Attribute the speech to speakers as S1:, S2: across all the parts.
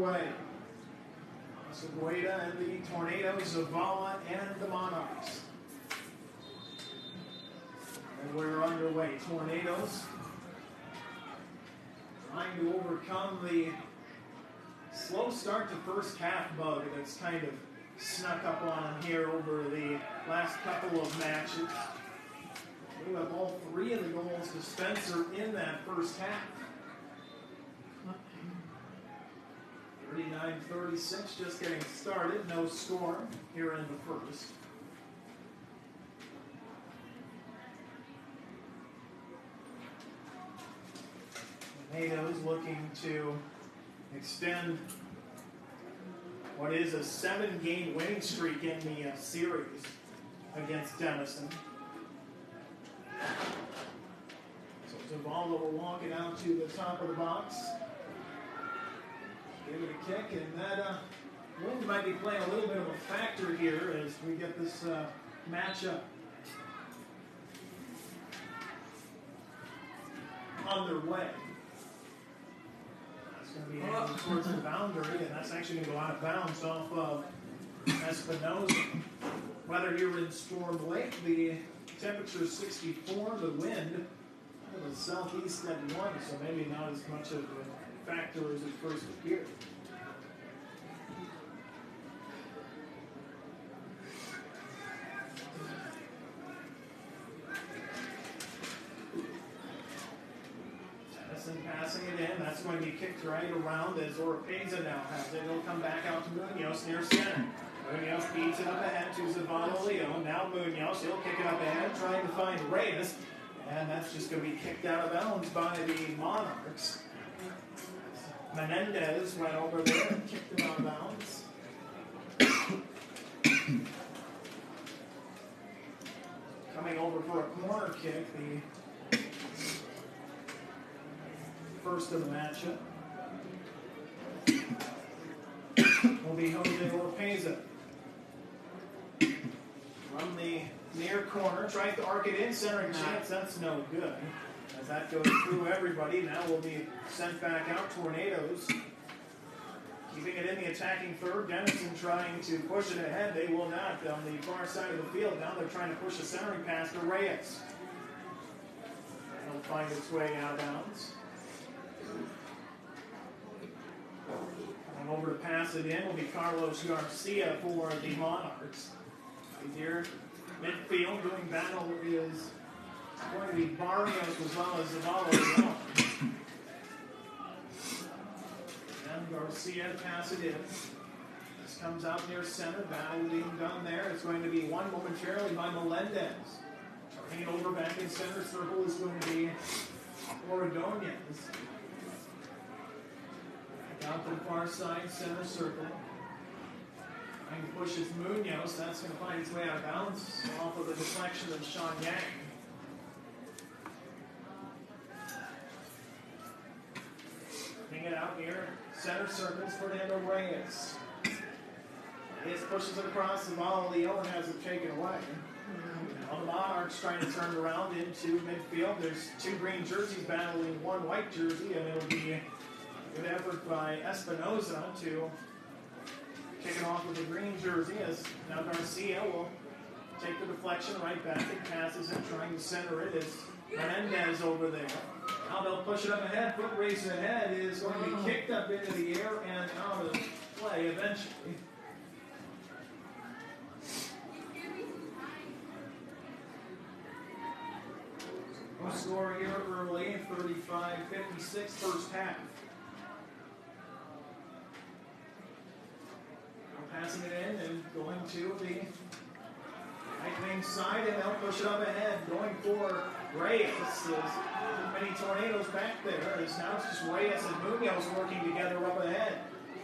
S1: underway. Segueda and the Tornadoes, Zavala and the Monarchs. And we're underway. Tornadoes trying to overcome the slow start to first half bug that's kind of snuck up on them here over the last couple of matches. We have all three of the goals to Spencer in that first half. 39-36, just getting started. No score here in the first. Tornadoes looking to extend what is a 7-game winning streak in the series against Denison. So Zavala will walk it out to the top of the box. Give it a kick, and that wind might be playing a little bit of a factor here as we get this matchup underway. That's going to be heading towards the boundary, and that's actually going to go out of bounds off of Espinosa. Weather here in Storm Lake, the temperature is 64, the wind was southeast at 1, so maybe not as much of a factor as it first appeared. Denison passing it in. That's going to be kicked right around as Oropeza now has it. It'll come back out to Munoz near center. Munoz feeds it up ahead to Zavala Leon. Now Munoz, he'll kick it up ahead, trying to find Reyes. And that's just going to be kicked out of bounds by the Monarchs. Menendez went over there and kicked it out of bounds. Coming over for a corner kick, the first of the matchup will be Jose Oropeza. From the near corner, tries to arc it in, centering chance, that's no good. As that goes through everybody, now will be sent back out. Tornadoes keeping it in the attacking third. Denison trying to push it ahead. They will not on the far side of the field. Now they're trying to push a centering pass to Reyes. It'll find its way out of bounds. Coming over to pass it in will be Carlos Garcia for the Monarchs. Here, midfield doing battle is going to be Barrios as well as Zavala. And Garcia pass it in. This comes out near center. Battle being done there. It's going to be won momentarily by Melendez. Turning it over back in center circle is going to be Ordonez. Out to the far side, center circle. Trying to push his Munoz. That's going to find its way out of bounds off of the deflection of Sean Yang. Bring it out here. Center circles, Fernando Reyes. Reyes pushes it across the ball. Leon has it taken away. Now the Monarchs trying to turn it around into midfield. There's two green jerseys battling one white jersey, and it'll be a good effort by Espinosa to kick it off with the green jersey as now Garcia will take the deflection right back and passes it, trying to center it. Is Menendez over there. Now they'll push it up ahead. Foot race ahead is going to be kicked up into the air and out of play eventually. No score here early, 35-56 first half. Passing it in and going to the right wing side, and they'll push it up ahead. Going for Reyes. Many Tornadoes back there. As now it's just Reyes and Munoz working together up ahead.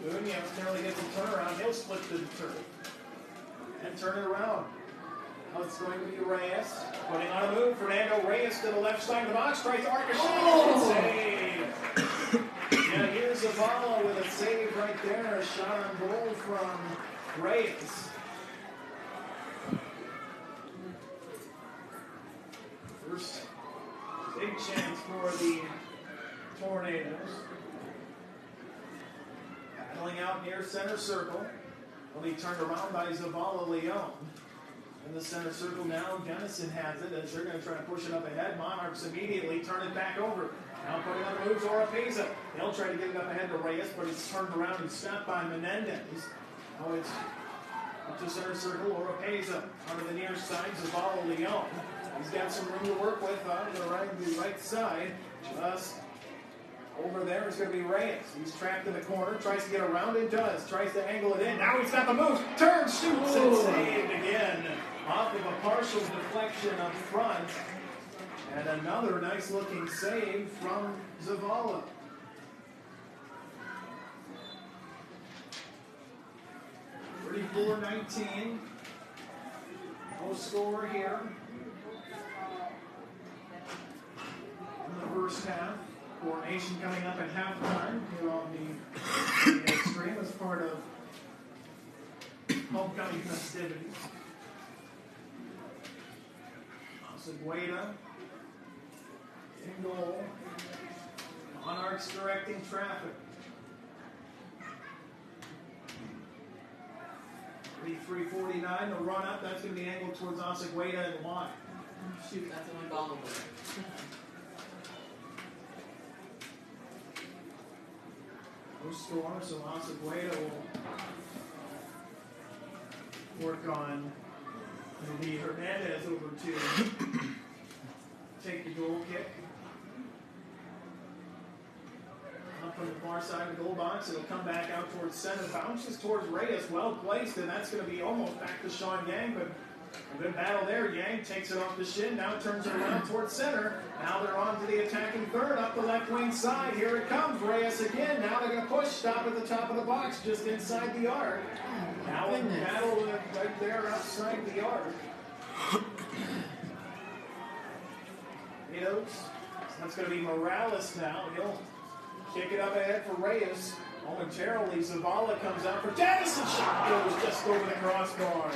S1: Munoz nearly gets a turnaround. He'll split to the turf and turn it around. Now it's going to be Reyes putting on a move. Fernando Reyes to the left side of the box. Tries to arc a shot. Save. Yeah, here's Zavala with a save right there. A shot on goal from Reyes. First big chance for the Tornadoes. Battling out near center circle. Will be turned around by Zavala Leon. In the center circle now, Denison has it as they're going to try to push it up ahead. Monarchs immediately turn it back over. Now putting on the moves, Oropeza. They'll try to get it up ahead to Reyes, but it's turned around and stopped by Menendez. Now it's up to center circle, Oropeza. Onto the near side, Zavala Leon. He's got some room to work with on the right side. Just over there is going to be Reyes. He's trapped in the corner, tries to get around it, does. Tries to angle it in. Now he's got the move. Turns, shoots, and saved again. Off of a partial deflection up front. And another nice looking save from Zavala. (34-19). No score here in the first half. Coordination coming up at halftime here on the extreme as part of homecoming festivities. Segueda in goal. Monarchs directing traffic. 33-49, the run up, that's going to be angled towards Osegueda and wide.
S2: Shoot, that's only ball away.
S1: No score, so Osegueda will work on. It'll be Hernandez over to take the goal kick. Up from the far side of the goal box, it'll come back out towards center, bounces towards Reyes, well placed, and that's going to be almost back to Sean Yang, but a good battle there. Yang takes it off the shin, now turns it around towards center. Now they're on to the attacking third, up the left wing side. Here it comes, Reyes again. Now they're going to push, stop at the top of the box, just inside the arc. Now in battle right there outside the arc. That's going to be Morales now. He'll kick it up ahead for Reyes. Momentarily, Zavala comes out for Denison. Shot goes just over the crossbar.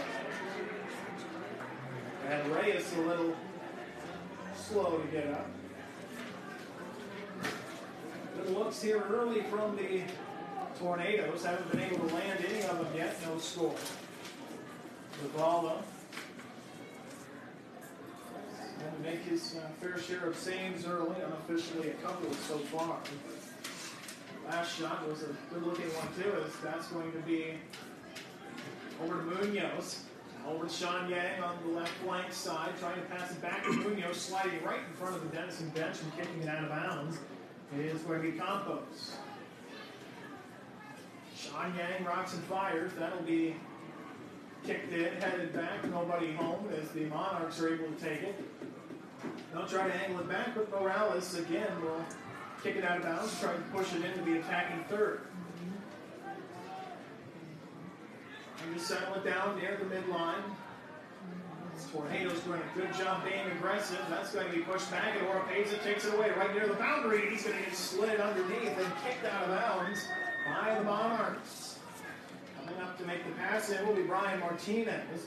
S1: And Reyes a little slow to get up. Good looks here early from the Tornadoes. Haven't been able to land any of them yet. No score. Zavala going to make his fair share of saves early, unofficially a couple so far. Last shot was a good-looking one, too, as that's going to be over to Munoz. Over to Sean Yang on the left flank side, trying to pass it back to Munoz, sliding right in front of the Denison bench and kicking it out of bounds. It is going to be Campos. Sean Yang rocks and fires. That'll be kicked in, headed back, nobody home as the Monarchs are able to take it. They'll try to angle it back, but Morales again will kick it out of bounds, try to push it into the attacking third. And just settle it down near the midline. Tornado's doing a good job being aggressive. That's going to be pushed back, and Oropeza takes it away right near the boundary. He's going to get slid underneath and kicked out of bounds by the Monarchs. Coming up to make the pass in will be Brian Martinez.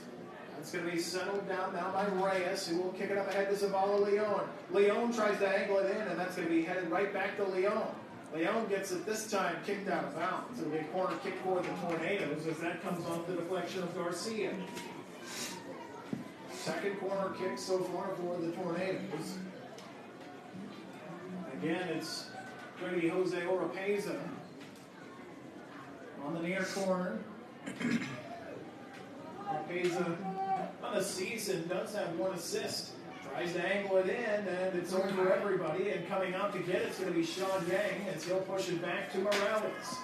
S1: That's going to be settled down now by Reyes, who will kick it up ahead to Zavala Leon. Leon tries to angle it in, and that's going to be headed right back to Leon. Leon gets it this time kicked out of bounds. It'll be a corner kick for the Tornadoes as that comes off the deflection of Garcia. Second corner kick so far for the Tornadoes. Again, it's going to be Jose Oropeza on the near corner. Oropeza on the season does have one assist. Tries to angle it in, and it's over for everybody. And coming out to get it's going to be Sean Yang as he'll push it back to Morales.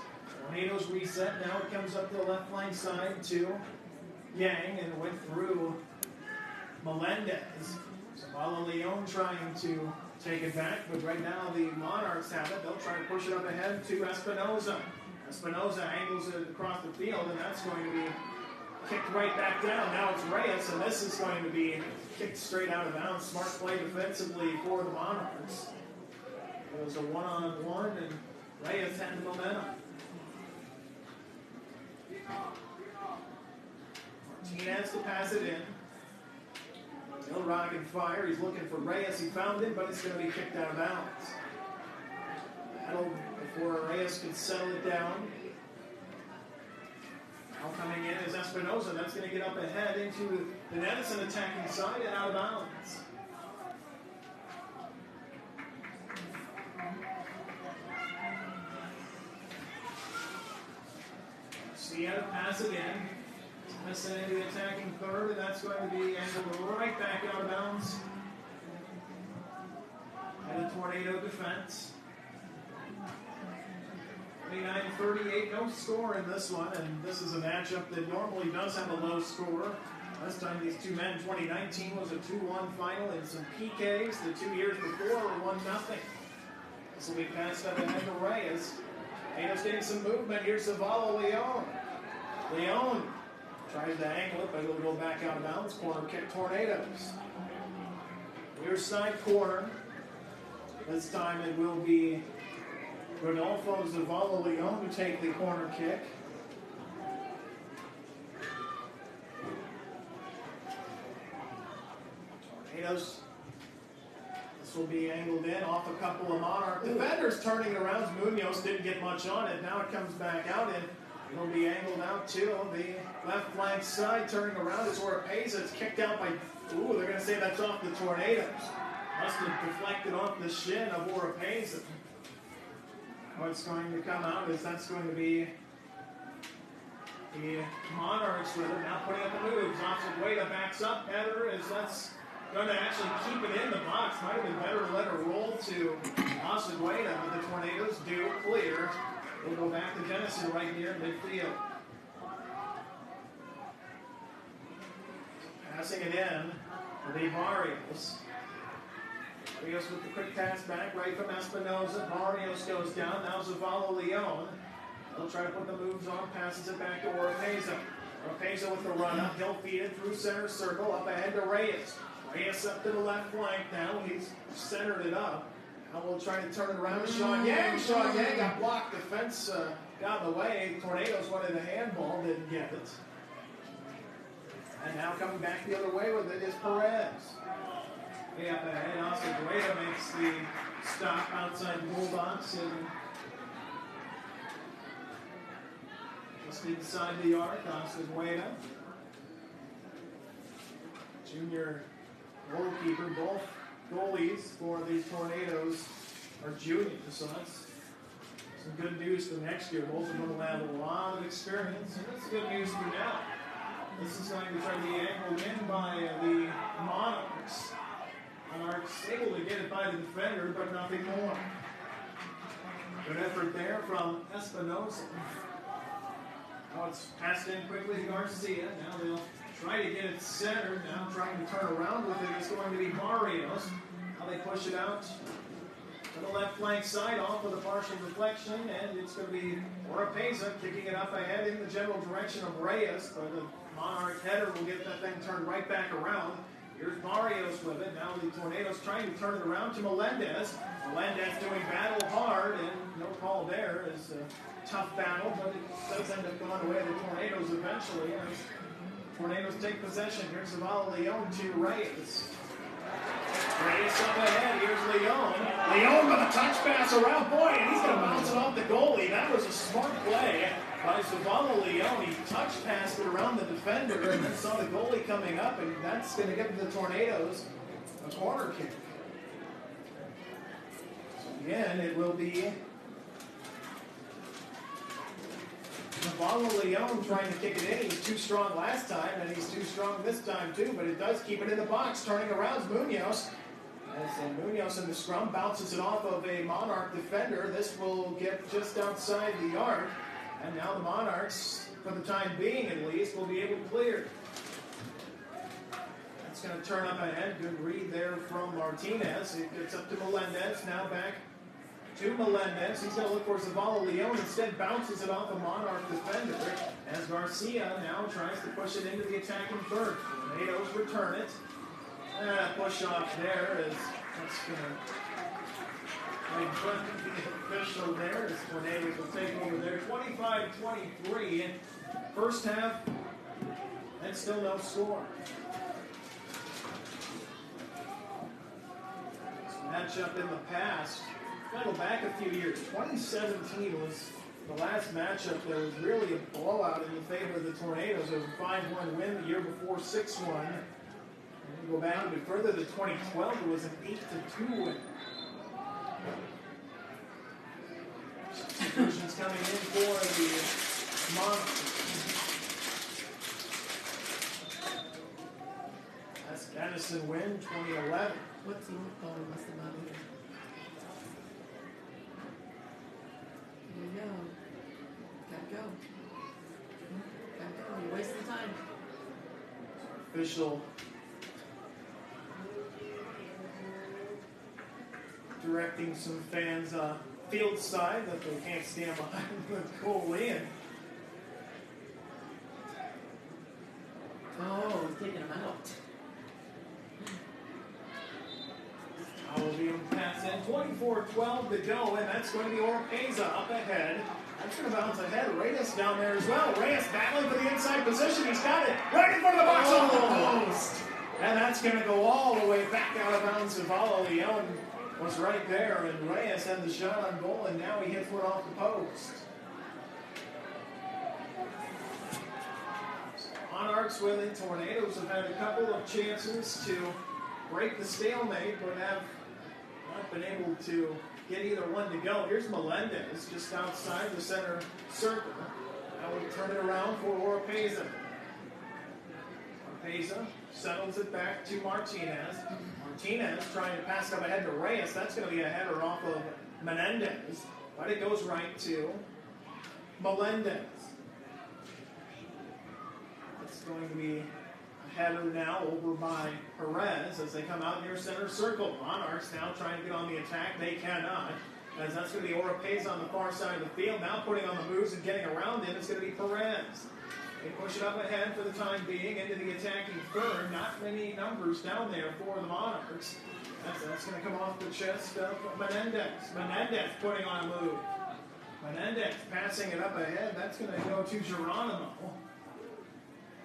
S1: Tornadoes reset. Now it comes up the left flank side to Yang and went through Melendez. Zavala Leon trying to take it back, but right now the Monarchs have it. They'll try to push it up ahead to Espinoza. Espinoza angles it across the field, and that's going to be kicked right back down. Now it's Reyes, and this is going to be kicked straight out of bounds. Smart play defensively for the Monarchs. It was a one-on-one, and Reyes had the momentum. Martinez to pass it in. He'll rock and fire. He's looking for Reyes. He found it, but it's going to be kicked out of bounds. Battle before Reyes could settle it down. Now coming in is Espinoza. That's going to get up ahead into the Denison attacking side and out of bounds. Garcia pass it in. Denison into the attacking third, and that's going to be angled right back out of bounds. And a Tornado defense. 29-38, no score in this one, and this is a matchup that normally does have a low score. Last time these two met in 2019 was a 2-1 final and some PKs. The 2 years before were 1-0. This will be passed up ahead to Reyes. Reyes getting some movement. Here's Zavala Leon. Leon tries to angle it, but it'll go back out of bounds. Corner kick, Tornadoes. Near side corner. This time it will be Rodolfo Zavala Leon to take the corner kick. Tornadoes. This will be angled in off a couple of Monarch defenders, turning it around. Munoz didn't get much on it. Now it comes back out, and it'll be angled out to the left flank side, turning around. It's Oropeza. It's kicked out by, ooh, they're going to say that's off the Tornadoes. Must have deflected off the shin of Oropeza. What's going to come out is that's going to be the Monarchs with it. Now putting up the moves. Osagueda backs up. Header is that's going to actually keep it in the box. Might have been better to let her roll to Osagueda, but the Tornadoes do clear. We'll go back to Denison right near midfield. Passing it in for the Barrios. Barrios with the quick pass back right from Espinoza. Barrios goes down. Now Zavala Leon. They'll try to put the moves on. Passes it back to Oropeza. Oropeza with the run up. He'll feed it through center circle. Up ahead to Reyes. Reyes up to the left flank now. He's centered it up. Now we'll try to turn it around to Sean Yang. Sean Yang got blocked. Defense got in the way. Tornadoes wanted a handball. Didn't get it. And now coming back the other way with it is Perez. Way up ahead, Osagueda makes the stop outside the goal box and just inside the arc. Osagueda, junior goalkeeper. Both goalies for these Tornadoes are juniors, so that's some good news for next year. Both of them will have a lot of experience, and that's good news for now. This is going to try to be angled in by the Monarchs. Monarchs able to get it by the defender, but nothing more. Good effort there from Espinoza. Now it's passed in quickly to Garcia. Now they'll try to get it centered. Now trying to turn around with it is going to be Barrios. Now they push it out to the left flank side off with a partial deflection, and it's going to be Oropeza kicking it up ahead in the general direction of Reyes, but the Monarch header will get that thing turned right back around. Here's Barrios with it. Now the Tornadoes trying to turn it around to Melendez. Melendez doing battle hard, and no call there. It's a tough battle, but it does end up going away the Tornadoes eventually. As Tornadoes take possession. Here's Zavala Leon to Reyes. Reyes up ahead. Here's Leon. Leon with a touch pass around. Boy, and he's going to bounce it off the goalie. That was a smart play by Zavala Leon. He touch passed it around the defender and then saw the goalie coming up, and that's going to give the Tornadoes a corner kick. So again, it will be Zavala Leon trying to kick it in. He was too strong last time, and he's too strong this time too, but it does keep it in the box. Turning around Munoz. As Munoz in the scrum bounces it off of a Monarch defender. This will get just outside the arc. And now the Monarchs, for the time being at least, will be able to clear. That's going to turn up ahead. Good read there from Martinez. It gets up to Melendez. Now back to Melendez. He's going to look for Zavala Leon. Instead bounces it off a Monarch defender. As Garcia now tries to push it into the attacking third. Tornadoes return it. Push off there is that's going to... The official there is Tornadoes will take over there. 25-23 in first half, and still no score. This matchup in the past, go back a few years. 2017 was The last matchup, there was really a blowout in the favor of the Tornadoes. It was a 5-1 win the year before, 6-1. And we go back a bit further to 2012, it was an 8-2 win. Substitutions coming in for the Monsters. That's Denison win, 2011.
S2: What team must have out here? Here you go. Gotta go. Gotta go. You're wasting time.
S1: Official directing some fans field side that they can't stand behind the goalie. And
S2: oh, he's taking him out.
S1: will be on pass in. 24-12 to go, and that's going to be Oropeza up ahead. That's going to bounce ahead. Reyes down there as well. Reyes battling for the inside position. He's got it right in front of the box off the post. And that's going to go all the way back out of bounds. Zavala Leon was right there, and Reyes had the shot on goal, and now he hits one off the post. Monarchs with it. Tornadoes have had a couple of chances to break the stalemate, but have not been able to get either one to go. Here's Melendez just outside the center circle. Now we turn it around for Oropeza. Oropeza settles it back to Martinez. Martinez trying to pass it up ahead to Reyes. That's going to be a header off of Menendez, but it goes right to Melendez. It's going to be a header now over by Perez as they come out near center circle. Monarchs now trying to get on the attack. They cannot, as that's going to be Oropeza on the far side of the field. Now putting on the moves and getting around him, it's going to be Perez. They push it up ahead for the time being into the attacking third. Not many numbers down there for the Monarchs. That's going to come off the chest of Menendez. Menendez putting on a move. Menendez passing it up ahead. That's going to go to Geronimo.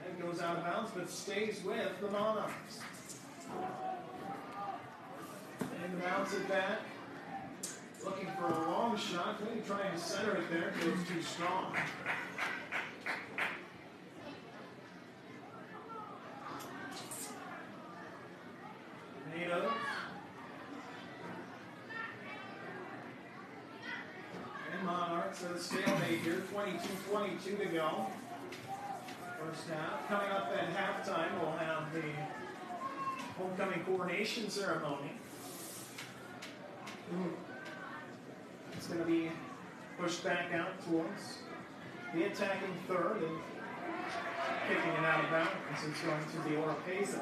S1: It goes out of bounds, but stays with the Monarchs. And bounce it back. Looking for a long shot. Maybe trying to center it there. Goes too strong. Tornadoes. And Monarchs at a stalemate here. 22-22 to go. First half. Coming up at halftime, we'll have the homecoming coronation ceremony. It's going to be pushed back out towards the attacking third and kicking it out of bounds. It's going to be Oropeza.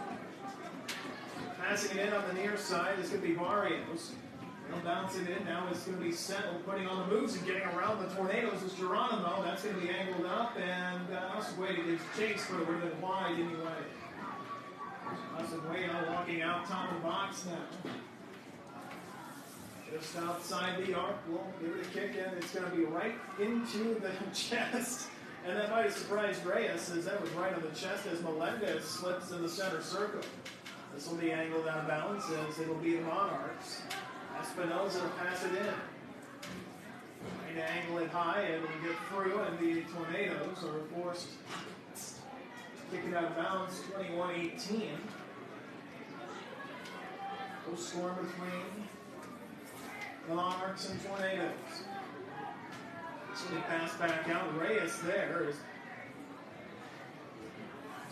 S1: Passing it in on the near side is going to be Barrios. They'll bounce it in. Now it's going to be settled, putting on the moves and getting around the Tornadoes is Geronimo. That's going to be angled up, and Wade is chased, but it would have been wide anyway. Wade walking out top of the box now. Just outside the arc, we'll give it a kick, and it's going to be right into the chest. And that might have surprised Reyes, as that was right on the chest as Melendez slips in the center circle. This will be angled out of bounds, as it will be the Monarchs. Espinoza will pass it in. Trying to angle it high and we get through, and the Tornadoes are forced to kick it out of bounds. 21-18. No score between the Monarchs and Tornadoes. So they pass back out. Reyes there is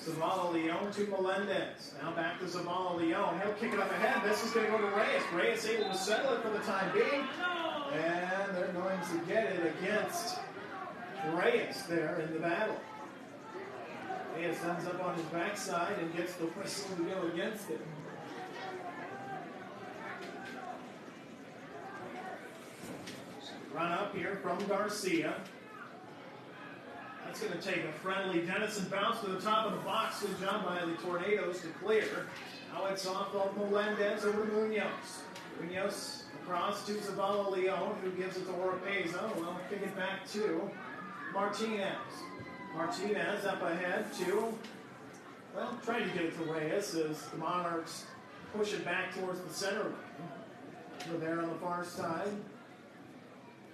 S1: Zavala Leon to Melendez. Now back to Zavala Leon. He'll kick it up ahead. This is going to go to Reyes. Reyes able to settle it for the time being. And they're going to get it against Reyes there in the battle. Reyes ends up on his backside and gets the whistle to go against it. Run up here from Garcia. That's going to take a friendly Denison bounce to the top of the box. Good job by the Tornadoes to clear. Now it's off of Melendez over to Munoz. Munoz across to Zavala Leon, who gives it to Oropeza. Well, kick it back to Martinez. Martinez up ahead to, well, trying to get it to Reyes as the Monarchs push it back towards the center line. We're there on the far side.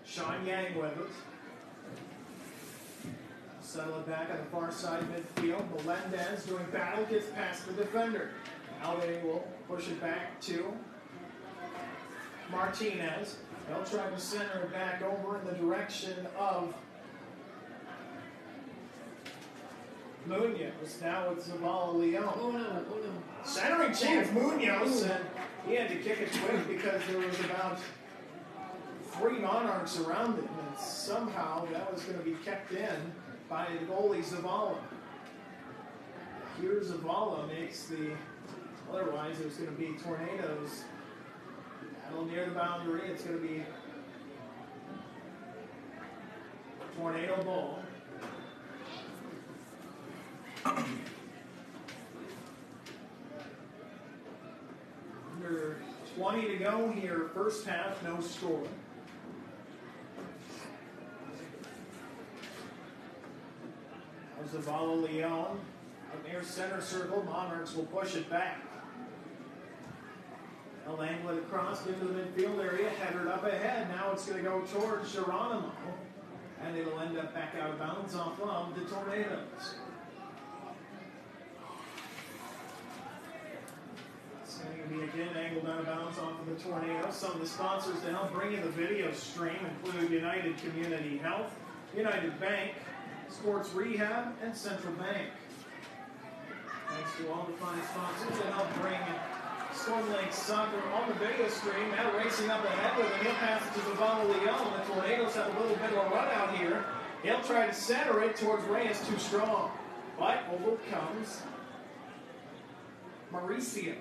S1: Sean Yang with it. Settle it back on the far side of midfield. Melendez doing battle, gets past the defender. Now they will push it back to Martinez. They'll try to center it back over in the direction of Munoz. Now it's Zavala Leon.
S2: Oh no.
S1: Centering chance, Munoz, and he had to kick it quick because there was about 3 Monarchs around him, and somehow that was going to be kept in by the goalie Zavala. Here Zavala makes the, otherwise there's going to be Tornadoes. Battle near the boundary, it's going to be Tornado ball. Under 20 to go here, first half, no score. Zavala Leon up near center circle. Monarchs will push it back. They'll angle it across into the midfield area, headered up ahead. Now it's going to go towards Geronimo, and it'll end up back out of bounds off of the Tornadoes. It's going to be again angled out of bounds off of the Tornadoes. Some of the sponsors to help bring in the video stream include United Community Health, United Bank, Sports Rehab, and Central Bank. Thanks to all the fine sponsors that help bring Storm Lake Soccer on the video stream. Now racing up ahead with him. He'll pass it to Zavala Leon. The Tornadoes have a little bit of a run out here. He'll try to center it towards Reyes, too strong. But over comes Mauricio.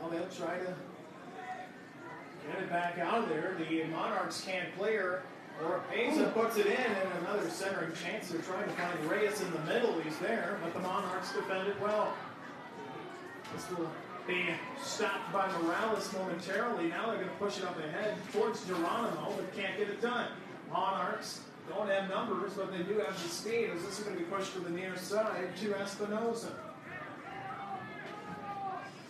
S1: Now they'll try to get it back out of there. The Monarchs can't clear. Orpeza puts it in, and another centering chance. They're trying to find Reyes in the middle. He's there, but the Monarchs defend it well. This will be stopped by Morales momentarily. Now they're going to push it up ahead towards Geronimo, but can't get it done. Monarchs don't have numbers, but they do have the speed, as this is going to be pushed to the near side to Espinoza.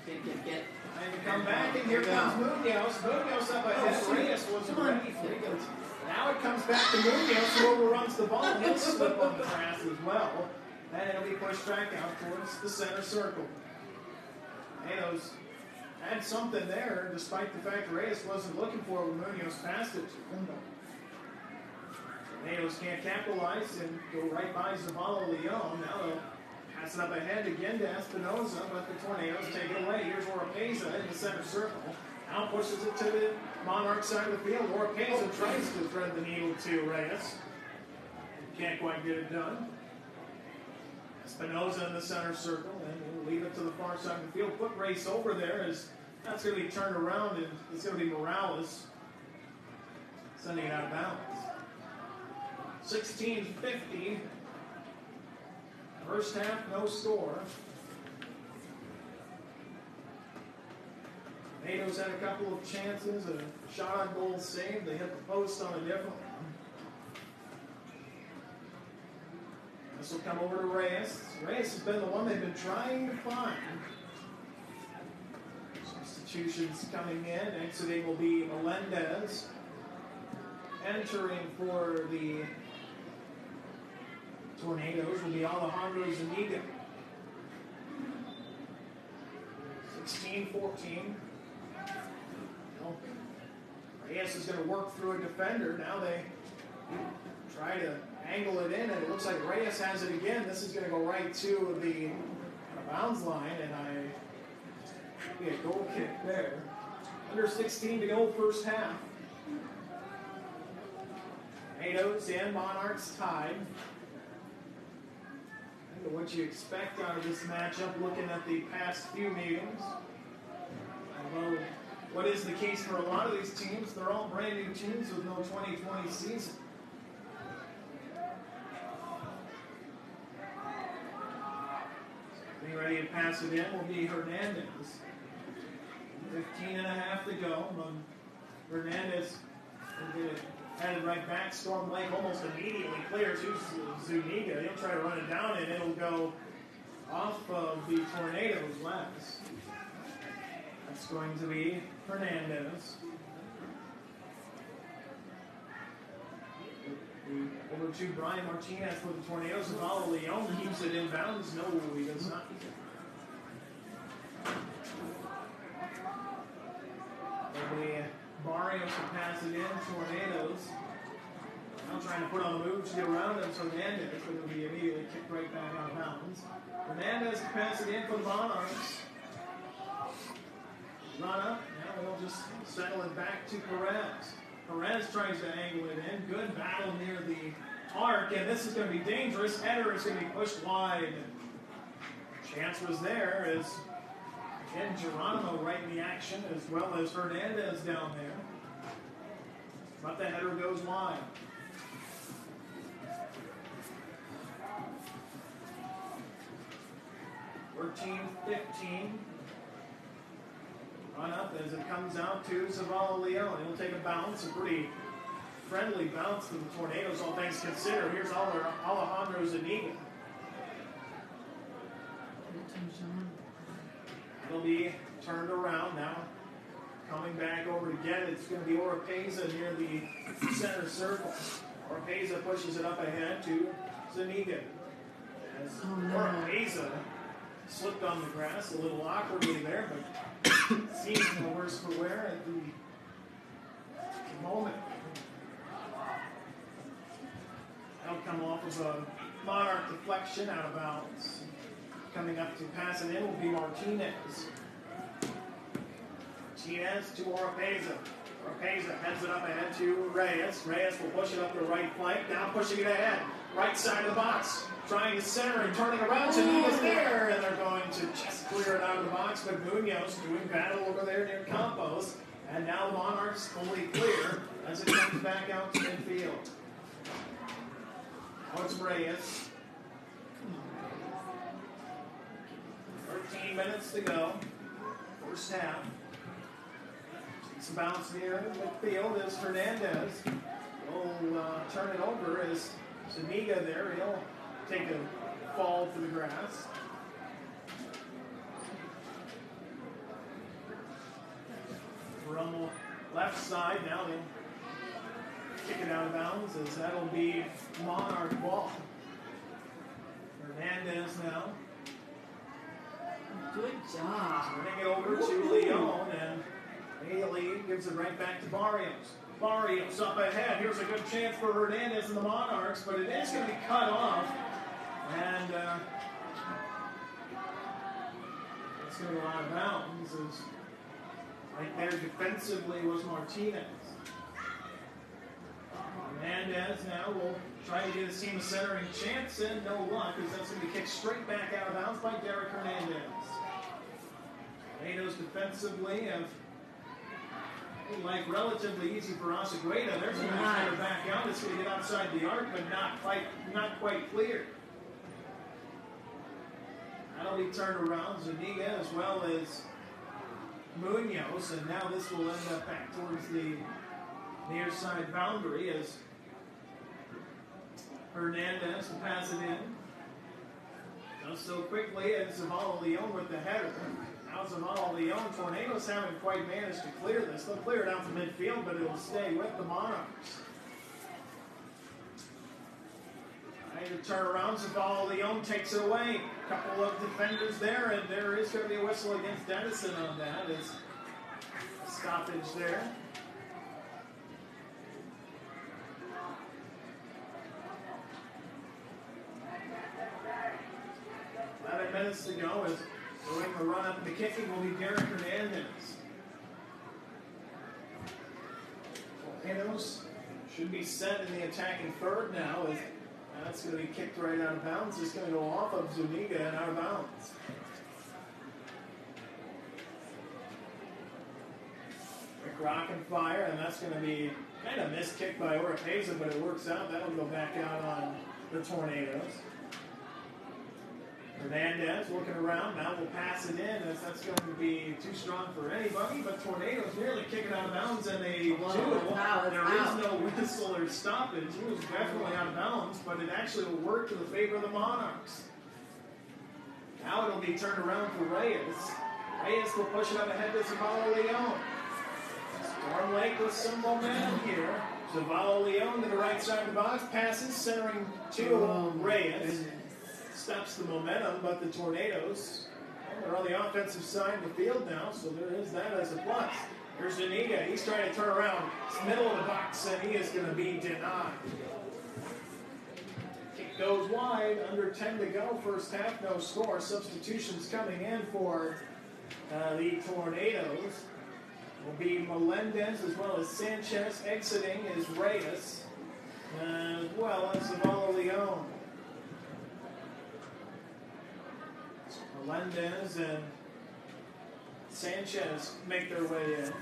S2: Get.
S1: And to come back, and here comes Munoz. Munoz up ahead. Reyes wasn't ready for it. Now it comes back to Munoz, who overruns the ball. He'll slip on the grass as well. And it'll be pushed back out towards the center circle. Tornadoes had something there, despite the fact Reyes wasn't looking for it when Munoz passed it to him. Tornadoes can't capitalize and go right by Zavala Leon. Now they'll pass it up ahead again to Espinoza, but the Tornadoes take it away. Here's Orpeza in the center circle. Now pushes it to the Monarch side of the field. Orpeza tries to thread the needle to Reyes. Can't quite get it done. Espinoza in the center circle, and we'll leave it to the far side of the field. Foot race over there as that's going to be turned around, and it's going to be Morales sending it out of bounds. 16:50. First half, no score. Tornadoes had a couple of chances, a shot on goal saved. They hit the post on a different one. This will come over to Reyes. Reyes has been the one they've been trying to find. Substitutions coming in. Exiting will be Melendez. Entering for the Tornadoes will be Alejandro Zuniga. 16-14. Reyes is going to work through a defender. Now they try to angle it in, and it looks like Reyes has it again. This is going to go right to the bounds line, and be a goal kick there. Under 16 to go, first half. Tornadoes and Monarchs tied. What you expect out of this matchup, looking at the past few meetings. Although, what is the case for a lot of these teams, they're all brand new teams with no 2020 season. Being ready to pass it in will be Hernandez. 15 and a half to go. Hernandez will get it headed right back. Storm Lake almost immediately clears. Who's Zuniga? He'll try to run it down, and it'll go off of the Tornadoes last. That's going to be Hernandez. Over to Brian Martinez for the Tornadoes. Zavala Leon keeps it inbounds. No, he does not. Barrios to pass it in. Tornadoes. Now trying to put on the move to get around him. Hernandez, but it'll be immediately kicked right back out of bounds. Hernandez to pass it in for the Monarchs. Run up. Now they'll just settle it back to Perez. Perez tries to angle it in. Good battle near the arc, and this is going to be dangerous. Header is going to be pushed wide. Chance was there as, again, Geronimo right in the action, as well as Hernandez down there. But the header goes wide. We're team 15. Run up as it comes out to Zavala Leon. He'll take a bounce, a pretty friendly bounce to the Tornadoes, all things considered. Here's Alejandro Zuniga. It'll be turned around now. Coming back over to get it, it's going to be Oropeza near the center circle. Oropeza pushes it up ahead to Zuniga. As Oropeza slipped on the grass a little awkwardly there, but seems no worse for wear at the moment. That'll come off of a Monarch deflection out of bounds. Coming up to pass it in will be Martinez. Martinez to Oropeza. Oropeza heads it up ahead to Reyes. Reyes will push it up the right flank. Now pushing it ahead. Right side of the box. Trying to center and turning around. Zuniga's there. And they're going to just clear it out of the box. But Munoz doing battle over there near Campos. And now the Monarchs fully clear as it comes back out to midfield. Now it's Reyes. 13 minutes to go. First half. It's a bounce near midfield as Hernandez will turn it over as Zuniga there. He'll take a fall to the grass. From the left side now they kick it out of bounds as that'll be Monarch ball. Hernandez now.
S2: Good job.
S1: Turning it over to Leon, and Haley gives it right back to Barrios. Barrios up ahead. Here's a good chance for Hernandez and the Monarchs, but it is going to be cut off. And it's going to go out of bounds. As right there defensively was Martinez. Hernandez now will try to get his team a centering chance, and no luck, as that's going to be kicked straight back out of bounds by Derek Hernandez. Tornadoes defensively have made life relatively easy for Asagueda. There's a nice header back out. It's going to get outside the arc, but not quite clear. That'll be turned around. Zuniga as well as Munoz, and now this will end up back towards the near side boundary as Hernandez will pass it in. Does so quickly as Zavala Leon with the header. Now Zavala Leon. Tornadoes haven't quite managed to clear this. They'll clear it out to midfield, but it will stay with the Monarchs. Trying to turn around. Zavala Leon takes it away. A couple of defenders there, and there is going to be a whistle against Denison on that. It's a stoppage there. 11 minutes to go as doing the run up and the kicking will be Derek Hernandez. Tornadoes should be set in the attacking third now as that's going to be kicked right out of bounds. It's going to go off of Zuniga and out of bounds. Quick rock and fire, and that's going to be kind of missed kick by Oropeza, but it works out. That'll go back out on the Tornadoes. Hernandez looking around, now will pass it in as that's going to be too strong for anybody, but Tornadoes nearly kick it out of bounds, and they do. There is no whistle or stoppage. He was definitely out of bounds, but it actually will work to the favor of the Monarchs. Now it'll be turned around for Reyes. Reyes will push it up ahead to Zavala Leon. Storm Lake with some momentum here. Zavala Leon to the right side of the box, passes, centering to Reyes. Stops the momentum, but the Tornadoes, they're on the offensive side of the field now, so there is that as a plus. Here's Zuniga. He's trying to turn around. It's middle of the box, and he is going to be denied. Kick goes wide. Under 10 to go. First half, no score. Substitutions coming in for the Tornadoes will be Melendez as well as Sanchez. Exiting is Reyes as well as Zavala Leon. Melendez and Sanchez make their way in.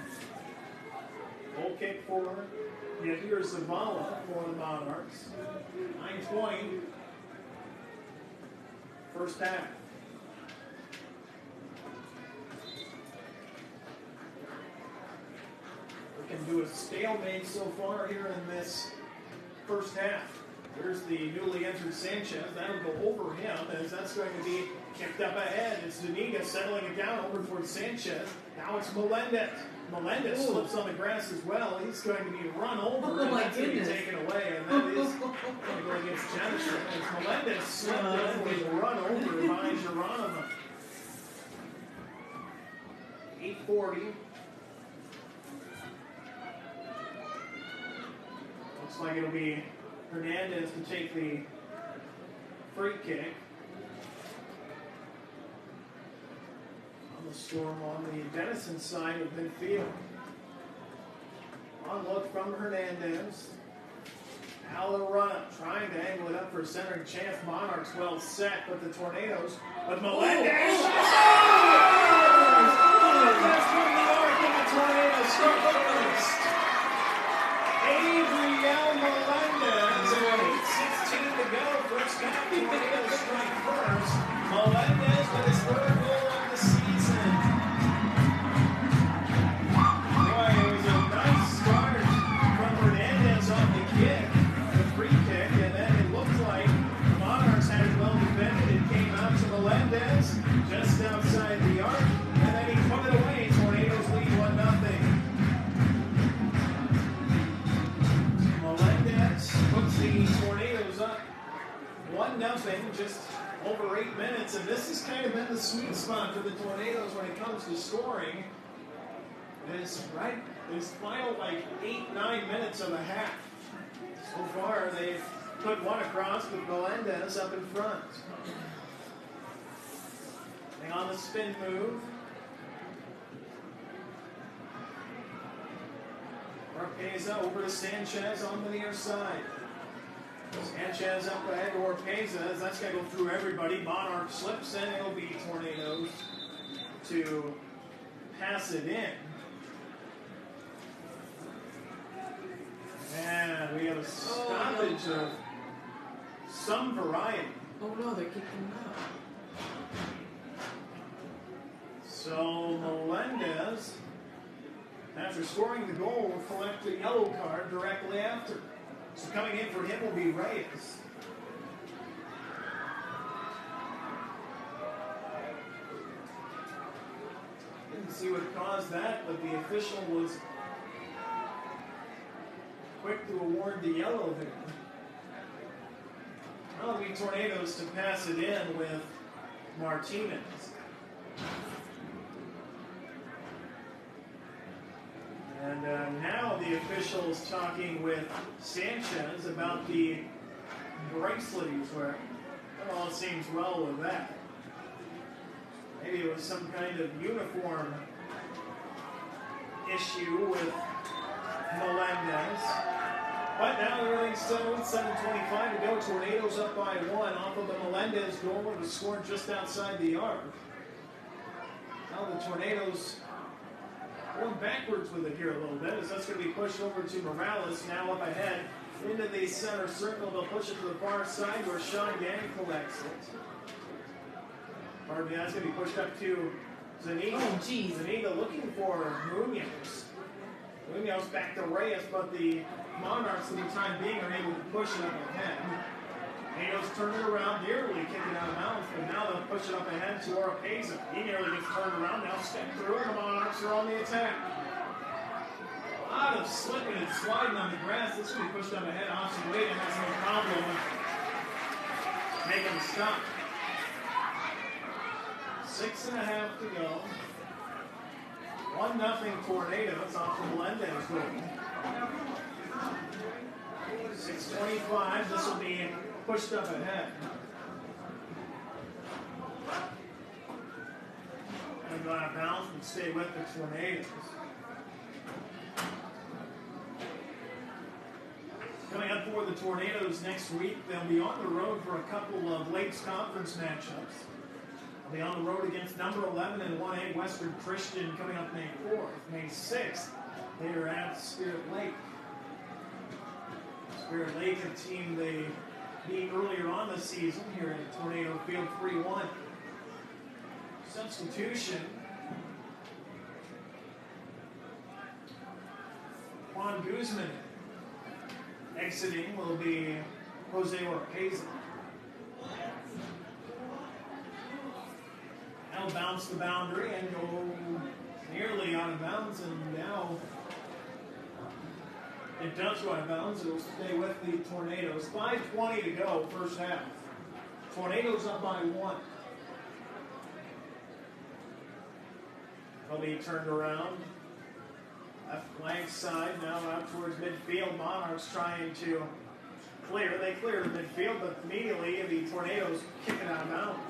S1: Goal kick for Yahir Zavala for the Monarchs. 9-20. First half. We can do a stalemate so far here in this first half. Here's the newly entered Sanchez. That'll go over him as that's going to be kicked up ahead. It's Zuniga settling it down over towards Sanchez. Now it's Melendez. Melendez slips on the grass as well. He's going to be run over and that's going to be taken away. And that is going to go against Denison. As Melendez slipped and was run over by Geronimo. 8:40. Looks like it'll be Hernandez to take the free kick. On the Storm on the Denison side of midfield. On look from Hernandez. Now the run up, trying to angle it up for a centering chance. Monarchs well set, but the Tornadoes. But Melendez! That's from the arc, and the Tornadoes struck first. Adriel Melendez, and 8:16 to go. First half, Tornadoes strike first. Melendez with his third goal of the season. Boy, it was a nice start from Hernandez on the kick, the free kick, and then it looked like the Monarchs had it well defended. It came out to Melendez just outside the arc, and then he put it away. Tornadoes lead 1-0. Puts the Tornadoes up 1-0, just over 8 minutes, and this has kind of been the sweet spot for the Tornadoes when it comes to scoring. It's right, this final 8-9 minutes of a half. So far, they've put one across with Melendez up in front. And on the spin move. Orpeza over to Sanchez on the near side. Sanchez up ahead to Orpeza as that's going to go through everybody. Monarch slips in. It'll be Tornadoes to pass it in. And we have a stoppage of some variety.
S2: Oh no, they're kicking him out.
S1: So Melendez, after scoring the goal, will collect the yellow card directly after. So coming in for him will be Reyes. Didn't see what caused that, but the official was quick to award the yellow there. Now it'll be Tornadoes to pass it in with Martinez. And now the official's talking with Sanchez about the bracelet he's wearing. It all seems well with that. Maybe it was some kind of uniform issue with Melendez. But now everything's settled. 7:25 to go. Tornadoes up by 1 off of the Melendez goal. It was scored just outside the arc. Now the Tornadoes going backwards with it here a little bit as that's going to be pushed over to Morales. Now up ahead into the center circle. They'll push it to the far side where Sean Gang collects it. Pardon me, that's going to be pushed up to Zuniga.
S2: Oh, geez.
S1: Zuniga looking for Munoz. Munoz back to Reyes, but the Monarchs, for the time being, are able to push it up ahead. Munoz turning it around, nearly kicking out of bounds, but now they'll push it up ahead to Oropeza. He nearly gets turned around, now step through, and the Monarchs are on the attack. lot of slipping and sliding on the grass. This will be pushed up ahead. Austin Wade has no problem making the stop. 6.5 to go. 1-0 Tornadoes off the Melendez goal. 6:25. This will be pushed up ahead. And go out of bounds and stay with the Tornadoes. Coming up for the Tornadoes next week, they'll be on the road for a couple of Lakes Conference matchups. They'll be on the road against number 11 in 1A Western Christian coming up May 4th. May 6th, they are at Spirit Lake. Spirit Lake, a team they beat earlier on the season here at Tornado Field 3-1. Substitution. Juan Guzman. Exiting will be Jose Orpeza. Now bounce the boundary and go nearly out of bounds, and now it does go out of bounds. It'll stay with the Tornadoes. 5:20 to go, first half. Tornadoes up by 1. They'll be turned around. Left flank side, now out towards midfield. Monarchs trying to clear. They clear the midfield, but immediately the Tornadoes kick it out of bounds.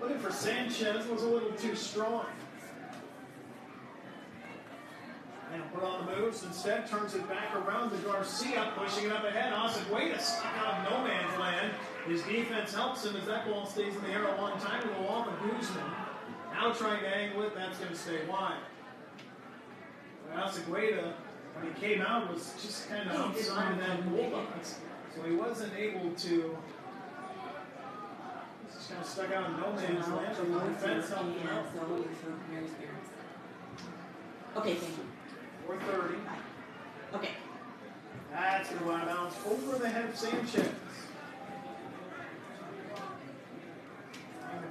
S1: Looking for Sanchez, was a little too strong. And put on the moves instead, turns it back around to Garcia, pushing it up ahead. Austin Wade is stuck out of no man's land. His defense helps him as that ball stays in the air a long time and go off of Guzman. Now trying to angle it, that's going to stay wide. Acegueda, when he came out, was just kind of outside of that goal box. So he wasn't able to. Just kind of stuck out in no man's land. The defense helped him out.
S2: Okay, thank you.
S1: 4:30.
S2: Okay.
S1: That's going to go out of bounds over the head of Sanchez.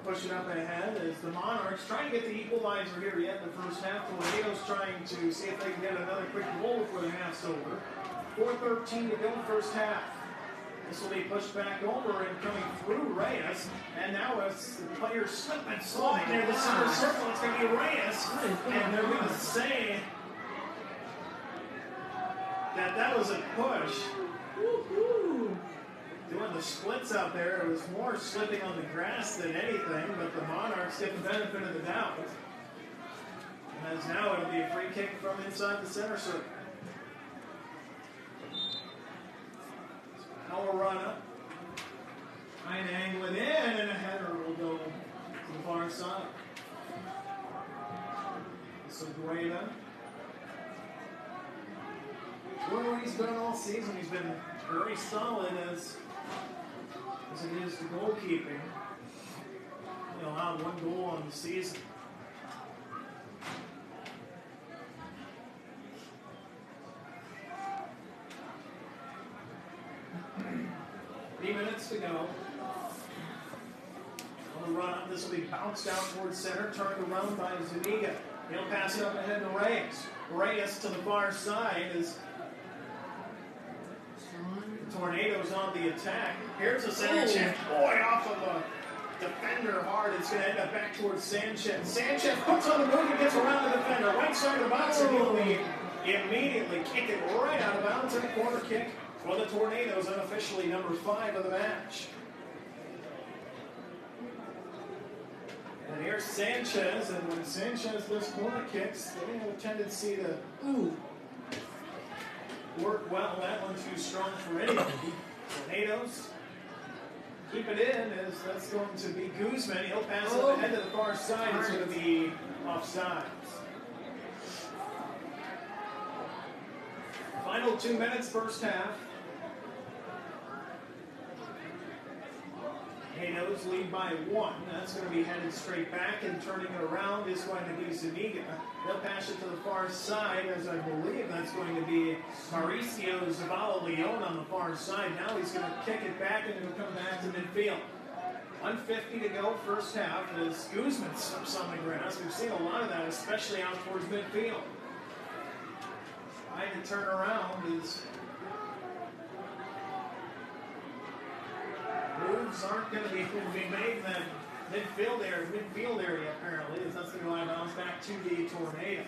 S1: Push it up ahead as the Monarchs trying to get the equalizer here yet in the first half. Tornadoes trying to see if they can get another quick goal before the half's over. 4:13 to go first half. This will be pushed back over and coming through Reyes. And now as the players slip and slide near the center circle, it's going to be Reyes. And they're going to say that that was a push.
S2: Woo-hoo.
S1: Doing the splits out there, it was more slipping on the grass than anything, but the Monarchs get the benefit of the doubt. And as now it'll be a free kick from inside the center circle. Power run up. Trying to angle it in, and a header will go to the far side. So Gueda. Doing what he's done all season. He's been very solid as it is to goalkeeping. He allowed 1 goal on the season. Three minutes to go. On the run up, this will be bounced out towards center, turned around by Zuniga. He'll pass it up ahead to Reyes. Reyes to the far side as Tornadoes on the attack. Here's a center chance. Boy, off of a defender hard. It's going to end up back towards Sanchez. Sanchez puts on the move and gets around the defender. Right side of the box, and he'll be immediately kicking right out of bounds in a corner kick for the Tornadoes, unofficially number 5 of the match. And here's Sanchez, and when Sanchez does corner kicks, they have a tendency to work well. That one's too strong for anybody. Tornadoes keep it in as that's going to be Guzman. He'll pass it ahead to the far side. It's going to be offsides. Final 2 minutes, first half. Tornadoes lead by 1. That's going to be headed straight back, and turning it around is going to be Zuniga. They'll pass it to the far side, as I believe that's going to be Mauricio Zavala-Leon on the far side. Now he's going to kick it back, and it'll come back to midfield. 1:50 to go, first half, as Guzman slips on the grass. We've seen a lot of that, especially out towards midfield. trying to turn around is moves aren't going to be made in that midfield area apparently, as that's going to go out of bounds back to the Tornadoes.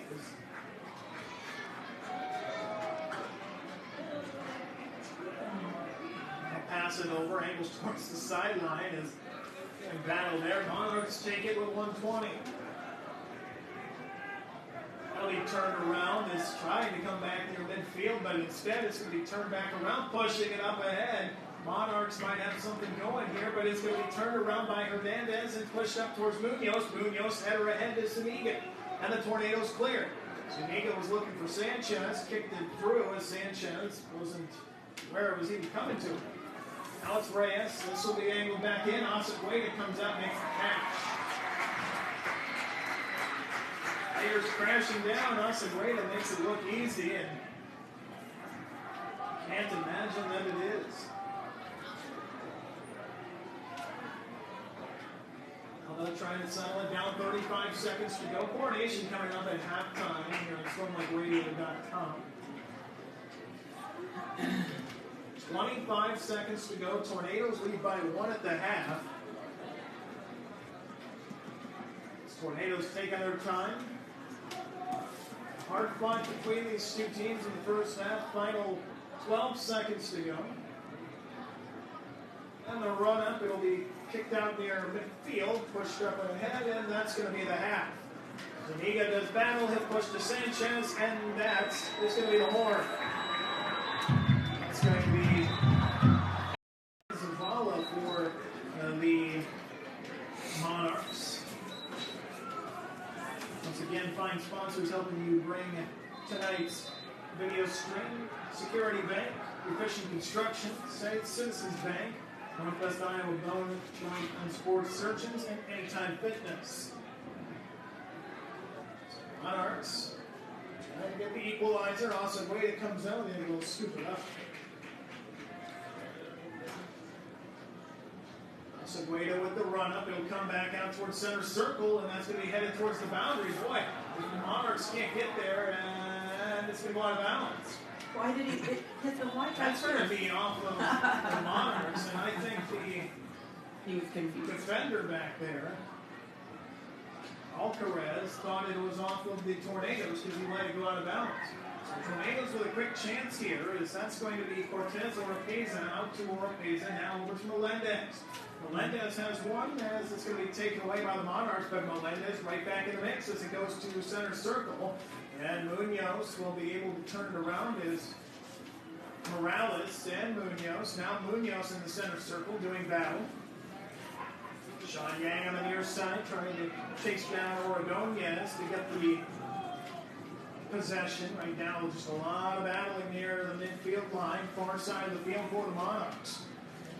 S1: Pass it over, angles towards the sideline as in battle there. Monarchs take it with 120. Ellie turned around, is trying to come back near midfield, but instead it's going to be turned back around, pushing it up ahead. Monarchs might have something going here, but it's going to be turned around by Hernandez and pushed up towards Munoz. Munoz header ahead to Zuniga, and the Tornadoes cleared. Zuniga was looking for Sanchez, kicked it through as Sanchez wasn't where it was even coming to. Now it's Reyes. This will be angled back in. Acegueda comes out, makes the catch. Players crashing down. Acegueda makes it look easy, and can't imagine that it is. Now they're trying to settle it down. 35 seconds to go. Coronation coming up at halftime here on StormLakeRadio.com. 25 seconds to go. Tornadoes lead by 1 at the half. Tornadoes taking their time. Hard fight between these two teams in the first half. Final 12 seconds to go. And the run up, it'll be kicked out near midfield, pushed up ahead, and that's going to be the half. Zuniga does battle, he'll push to Sanchez, and that's going to be the horn. It's going to be Zavala for the Monarchs. Once again, fine sponsors helping you bring tonight's video stream. Security Bank, Efficient Construction, Citizens Bank, Northwest Iowa Bone Joint and Sports Surgeons, and Anytime Fitness. Monarchs trying to get the equalizer. Acegueda comes out and will scoop it up. Acegueda with the run up. It'll come back out towards center circle, and that's going to be headed towards the boundary. Boy, the Monarchs can't get there, and it's going to go out of bounds.
S2: Why did he hit the white?
S1: That's going to be off of the Monarchs, and I think
S2: he was confused.
S1: Defender back there, Alcaraz, thought it was off of the Tornadoes because he let it go out of bounds. So Tornadoes with a quick chance here is that's going to be Cortez Oropeza out to Oropeza, now over to Melendez. Melendez has one as it's going to be taken away by the Monarchs, but Melendez right back in the mix as it goes to center circle. And Munoz will be able to turn it around as Morales and Munoz. Now Munoz in the center circle doing battle. Sean Yang on the near side trying to chase down Ordonez to get the possession. Right now just a lot of battling near the midfield line, far side of the field for the Monarchs.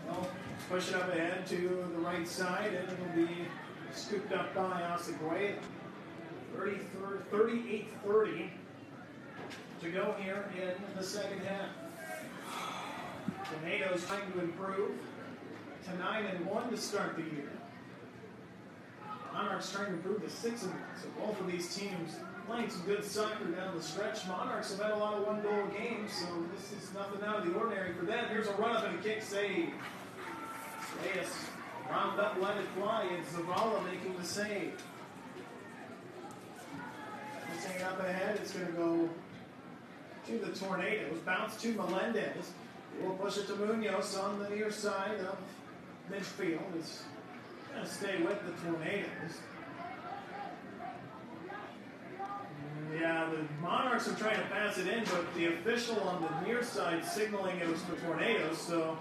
S1: Well, push it up ahead to the right side and it'll be scooped up by Acegueda. 38-30 to go here in the second half. Tornadoes trying to improve to 9-1 to start the year. Monarchs trying to improve to 6-1. So both of these teams playing some good soccer down the stretch. Monarchs have had a lot of one-goal games, so this is nothing out of the ordinary for them. Here's a run-up and a kick save. Reyes round up, let it fly, and Zavala making the save. Pushing up ahead, it's going to go to the Tornadoes. Bounce to Melendez. We'll push it to Munoz on the near side of midfield. It's going to stay with the Tornadoes. Yeah, the Monarchs are trying to pass it in, but the official on the near side signaling it was for Tornadoes, so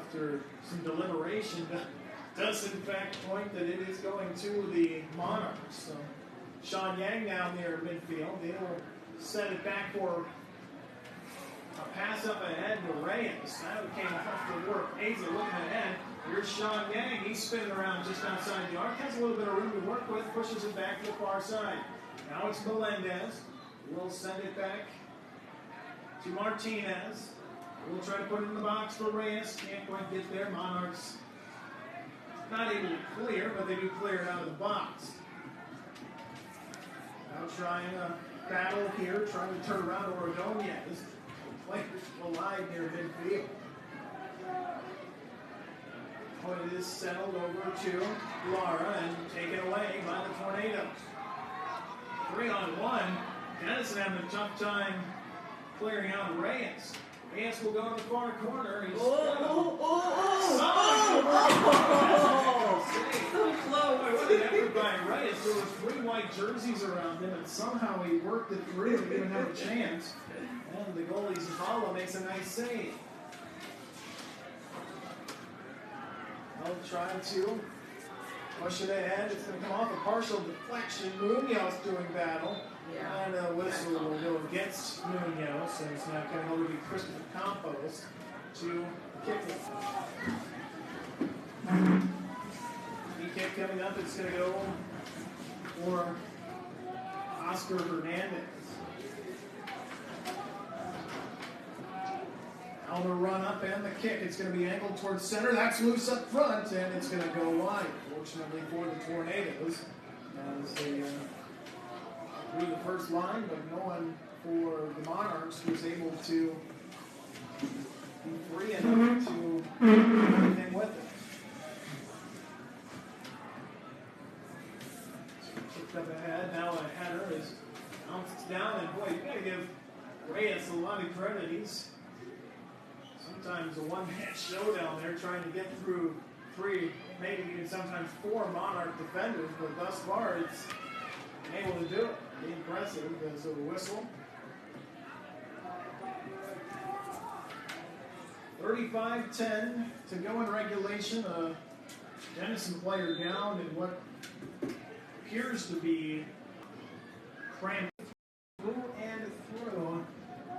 S1: after some deliberation, does in fact point that it is going to the Monarchs. So Sean Yang down near midfield. They will set it back for a pass up ahead to Reyes. That came off the work. Asa looking ahead. Here's Sean Yang. He's spinning around just outside the arc. Has a little bit of room to work with. Pushes it back to the far side. Now it's Melendez. We'll send it back to Martinez. We'll try to put it in the box for Reyes. Can't quite get there. Monarchs not able to clear, but they do clear it out of the box. Now trying to battle here, trying to turn around Oregonians. Players alive near midfield. Oh, it is settled over to Lara and taken away by the Tornadoes. 3-on-1. Denison having a tough time clearing out Reyes. Reyes will go to the far corner. He's
S2: So close.
S1: What an effort by Reyes. There were 3 white jerseys around him, and somehow he worked it through and didn't have a chance. And the goalie Zavala makes a nice save. They'll try to push it ahead. It's going to come off a partial deflection. Munoz doing battle.
S2: Yeah.
S1: And a whistle will go against Munoz. And it's now going to go to be Christopher Campos to kick it. Free kick coming up. It's going to go for Oscar Hernandez. On the run up and the kick, it's going to be angled towards center. That's loose up front, and it's going to go wide. Fortunately for the Tornadoes, as they through the first line, but no one for the Monarchs was able to be free enough to do anything with it. Kicked up ahead. Now a header is bounced down, and boy, you got to give Reyes a lot of credit. He's sometimes a one-man showdown there, trying to get through 3, maybe even sometimes 4 Monarch defenders, but thus far it's been able to do it. Be impressive. There's a whistle. 35-10 to go in regulation. A Denison player down in what appears to be cramped through and through.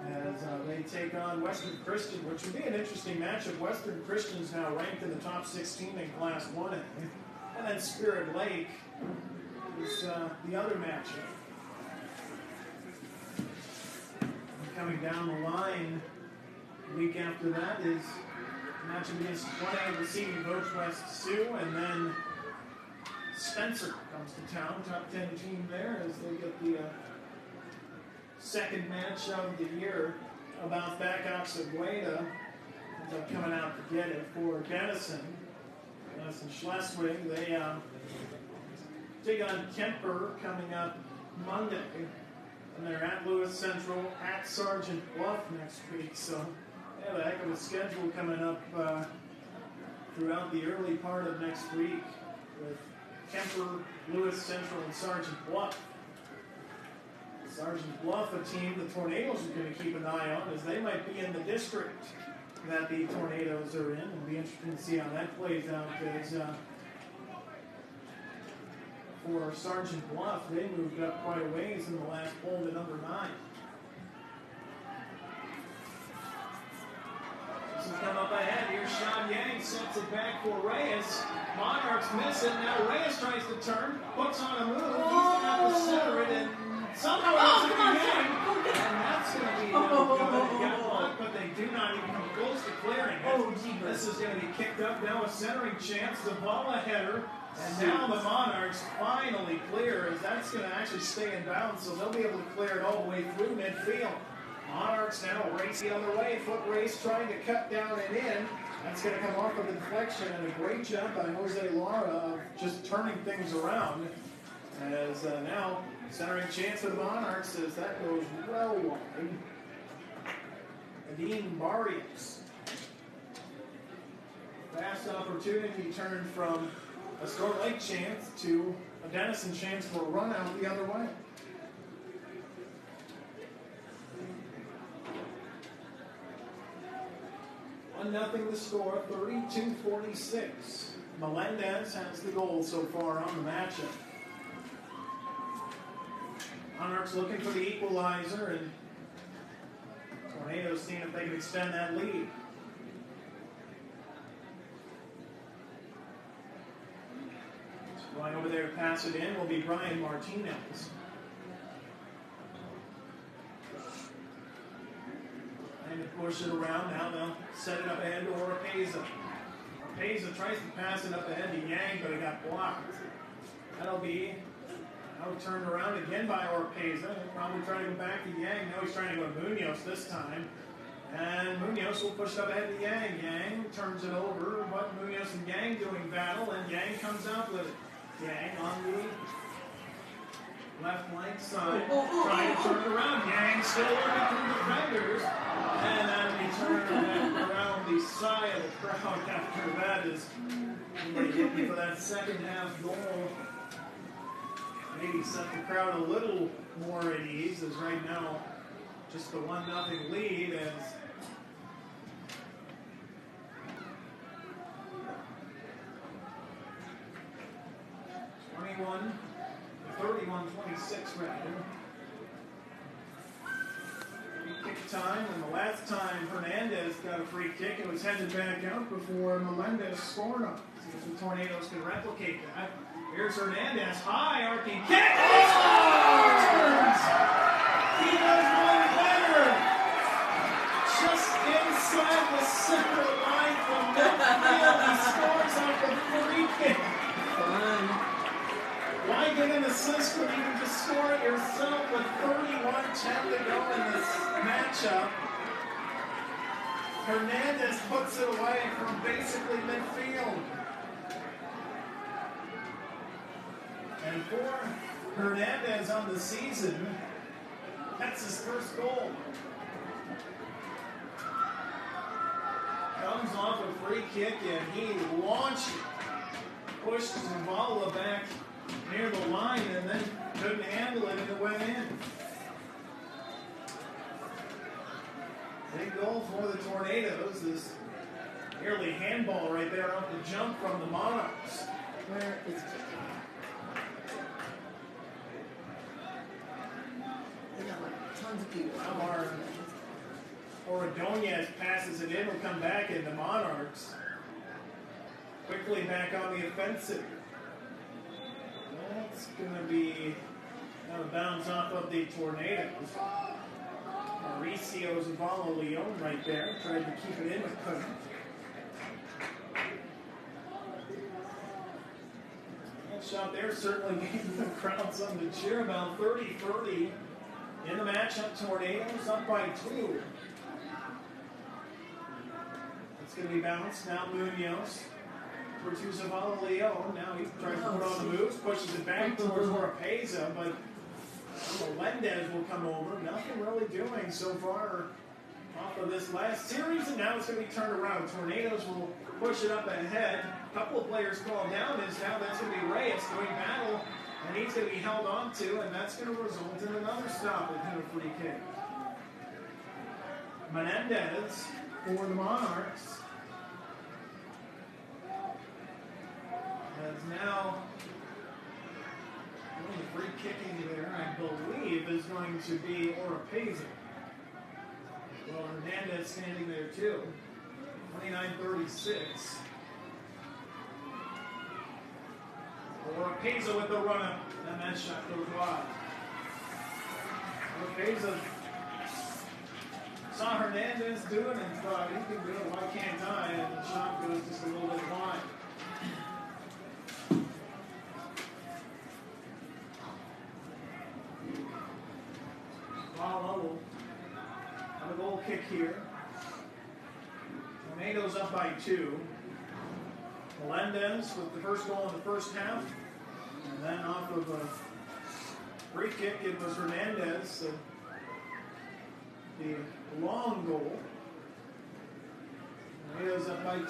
S1: As they take on Western Christian, which would be an interesting matchup. Western Christian's now ranked in the top 16 in Class 1A. And then Spirit Lake is the other matchup. And coming down the line, the week after that is a matchup against 1A receiving coach West Sioux, and then Spencer comes to town, top 10 team there, as they get the second match of the year. About Backups of Gueda ends up coming out to get it for Denison. Denison Schleswig. They take on Kemper coming up Monday. And they're at Lewis Central, at Sergeant Bluff next week. So they have a heck of a schedule coming up throughout the early part of next week with Kemper, Lewis Central, and Sergeant Bluff. Sergeant Bluff, a team the Tornadoes are going to keep an eye on, as they might be in the district that the Tornadoes are in. It'll be interesting to see how that plays out, as for Sergeant Bluff, they moved up quite a ways in the last poll to number 9. This has come up ahead. Here's Sean Yang, sets it back for Reyes. Monarchs miss it. Now Reyes tries to turn, puts on a move. He's going to have to center it, and somehow it's going to be in. And that's going to be no good. They got blocked, but they do not even come close to clearing it. This is going to be kicked up. Now a centering chance. Zavala header. And now the Monarchs finally clear, as that's going to actually stay in bounds, so they'll be able to clear it all the way through midfield. Monarchs now race the other way. Foot race trying to cut down and in. That's going to come off of a deflection, and a great job by Jose Lara of just turning things around. As now centering chance for the Monarchs, as that goes well wide. Adine Barrios. Fast opportunity turned from a Store Lake chance to a Denison chance for a run out the other way. Nothing the score, 32-46. Melendez has the goal so far on the matchup. Monarchs looking for the equalizer, and Tornadoes seeing if they can extend that lead. Right over there to pass it in will be Brian Martinez. And to push it around, now they'll set it up ahead to Oropeza. Oropeza tries to pass it up ahead to Yang, but it got blocked. That'll be Now turned around again by Orpeza. He'll probably try to go back to Yang. Now he's trying to go to Munoz this time. And Munoz will push it up ahead to Yang. Yang turns it over, but Munoz and Yang doing battle, and Yang comes out with it. Yang on the left flank side, trying to turn it around. Yang still working through defenders. And then he turns around the side of the crowd after that is looking for that second half goal. Maybe set the crowd a little more at ease, as right now just the 1-0 lead as 31-26 rather. Free kick time, and the last time Hernandez got a free kick, it was headed back out before Melendez scored on it. See if the Tornadoes can replicate that. Here's Hernandez, high arcing kick. He scores! He does one better. Just inside the center line from midfield, he scores off the free kick.
S2: Fun.
S1: Why get an assist when you can just score it yourself with 31-10 to go in this matchup? Hernandez puts it away from basically midfield. And for Hernandez on the season, that's his first goal. Comes off a free kick and he launched it. Pushed Zavala back near the line and then couldn't handle it and it went in. Big goal for the Tornadoes. This nearly handball right there off the jump from the Monarchs.
S2: Where is it? They got like tons of people.
S1: Ordonez passes it in, will come back in the Monarchs. Quickly back on the offensive. That's going to be out of bounds off of the Tornadoes. Mauricio Zavala Leon right there. Tried to keep it in, but couldn't. That shot there certainly gave the crowd something to cheer about. 30-30 in the matchup. Tornadoes up by 2. It's going to be bounced. Now Munoz. For Zavala Leon. Now he tries to put on the moves, pushes it back towards Orpeza, but Melendez will come over. Nothing really doing so far off of this last series, and now it's going to be turned around. Tornadoes will push it up ahead. A couple of players called down. Is now that's going to be Reyes doing battle, and he's going to be held on to, and that's going to result in another stop and a free kick. Menendez for the Monarchs. As now, the free kicking there, I believe, is going to be Orpeza. Well, Hernandez standing there too. 29-36. Orpeza with the run-up, and that shot goes wide. Orpeza saw Hernandez do it and thought, he can do it, why can't I? And the shot goes just a little bit wide. Will have a goal kick here. Tornadoes up by 2. Melendez with the first goal in the first half. And then off of a free kick, it was Hernandez. The long goal. Tornadoes up by 2.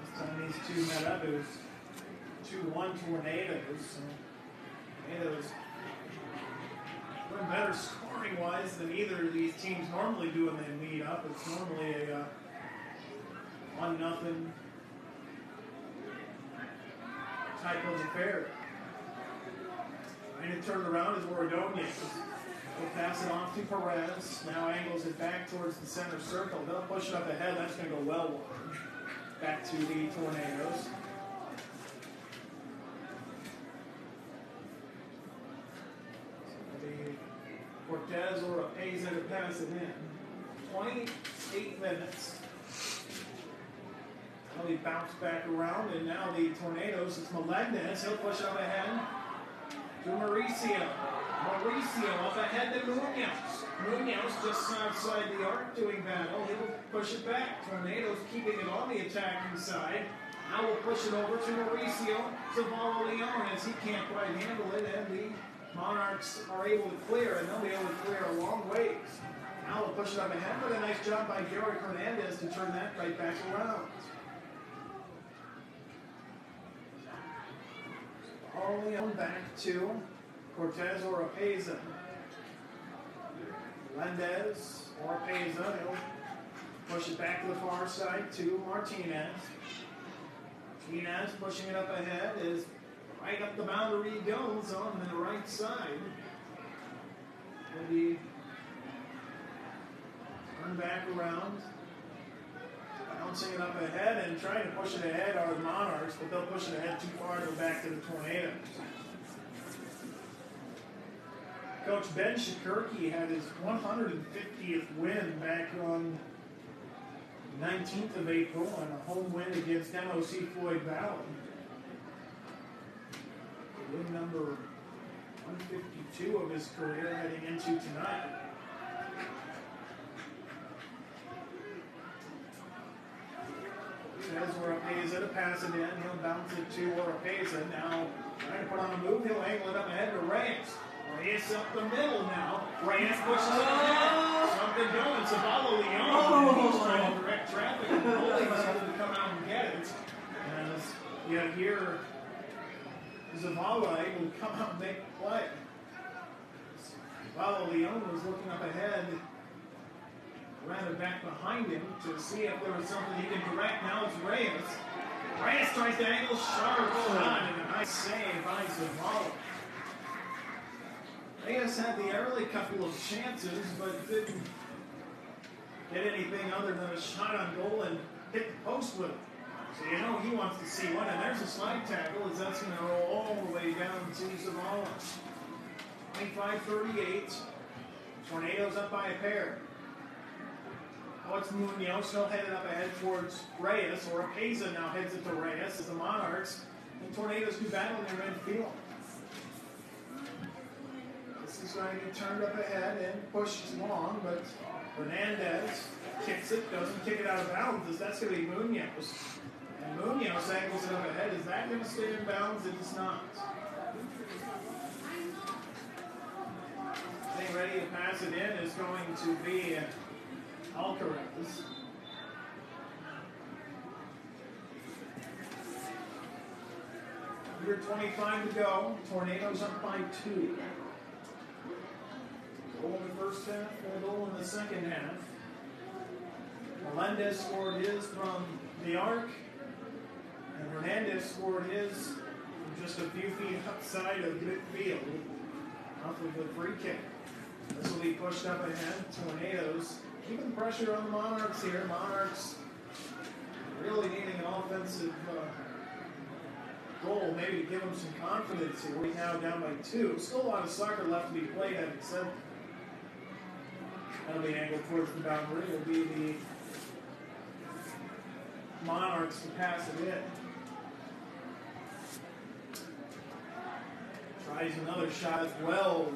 S1: This time these two met up. It was 2-1 Tornadoes. So Tornadoes doing better scoring-wise than either of these teams normally do when they meet up. It's normally a 1-0 type of affair. Trying to turn around is Ordonez. We'll pass it off to Perez. Now angles it back towards the center circle. They'll push it up ahead. That's going to go well wide. Back to the Tornadoes. Cortez or Orpeza to pass it in. 28 minutes. Well, he bounced back around, and now the Tornadoes, it's Melendez. He'll push up ahead to Mauricio. Mauricio up ahead to Munoz. Munoz just outside the arc doing battle. He'll push it back. Tornadoes keeping it on the attacking side. Now we'll push it over to Mauricio. Zavala Leon as he can't quite handle it, and the Monarchs are able to clear, and they'll be able to clear a long ways. Now we'll push it up ahead with a nice job by Gary Hernandez to turn that right back around. All Leon back to Cortez Oropeza. Melendez, Oropeza, he'll push it back to the far side to Martinez. Martinez pushing it up ahead is right up the boundary he goes on the right side. Will be turned back around. Bouncing it up ahead and trying to push it ahead are the Monarchs, but they'll push it ahead too far to go back to the Tornadoes. Coach Ben Shakurki had his 150th win back on 19th of April on a home win against MOC Floyd Valley. Win number 152 of his career heading into tonight. As Oropeza to pass it in, he'll bounce it to Oropeza. Now trying to put on a move, he'll angle it up ahead to Reyes. Reyes up the middle now. Reyes pushes it ahead. Something going. Zavala Leon. He's trying to direct traffic. And Foley was able to come out and get it. As you have here, Zavala able to come out and make a play. Zavala Leon was looking up ahead. Ran it back behind him to see if there was something he could direct. Now it's Reyes. Reyes tries to angle sharp shot and a nice save by Zavala. Reyes had the early couple of chances, but didn't get anything other than a shot on goal and hit the post with it. So you know he wants to see one, and there's a slide tackle as that's going to roll all the way down to Zavala. 25-38. Tornadoes up by a pair. Oh, it's Munoz. He'll head it up ahead towards Reyes, or Oropeza now heads it to Reyes as the Monarchs and Tornadoes do battle in their midfield. This is going to get turned up ahead and pushed long, but Hernandez kicks it, doesn't kick it out of bounds, as that's going to be Munoz. And Munoz angles it up ahead. Is that going to stay in bounds? It is not. Getting ready to pass it in is going to be Alcaraz. Under 25 to go. Tornadoes up by 2. Goal in the first half, and a goal in the second half. Melendez scored his from the arc, and Hernandez scored his from just a few feet outside of midfield off of the free kick. This will be pushed up ahead. Tornadoes keeping pressure on the Monarchs here. Monarchs really needing an offensive goal, maybe to give them some confidence here. We're now down by 2. Still a lot of soccer left to be played, having said that. That'll be angled towards the boundary. It'll be the Monarchs to pass it in. Tries another shot as well.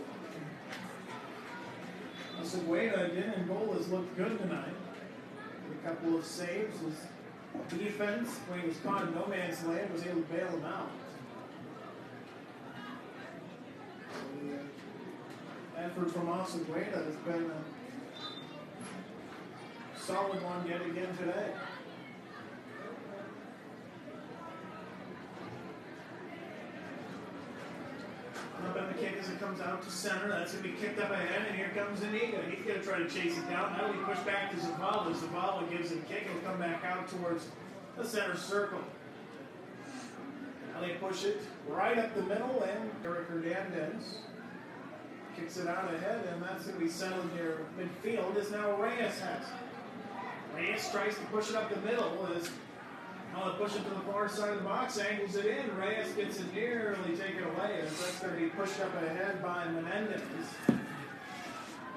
S1: Segueda again in goal has looked good tonight. A couple of saves. His defense, when he was caught in no man's land, was able to bail him out. The effort from Segueda has been a solid one yet again today. Up on the kick as it comes out to center. That's going to be kicked up ahead, and here comes Inigo. He's going to try to chase it down. Now we push back to Zavala. Zavala gives it a kick. It'll come back out towards the center circle. Now they push it right up the middle, and Eric Hernandez kicks it out ahead, and that's going to be settled near midfield as now Reyes has it. Reyes tries to push it up the middle as I'll push it to the far side of the box, angles it in. Reyes gets it nearly taken away as that's going to be pushed up ahead by Menendez.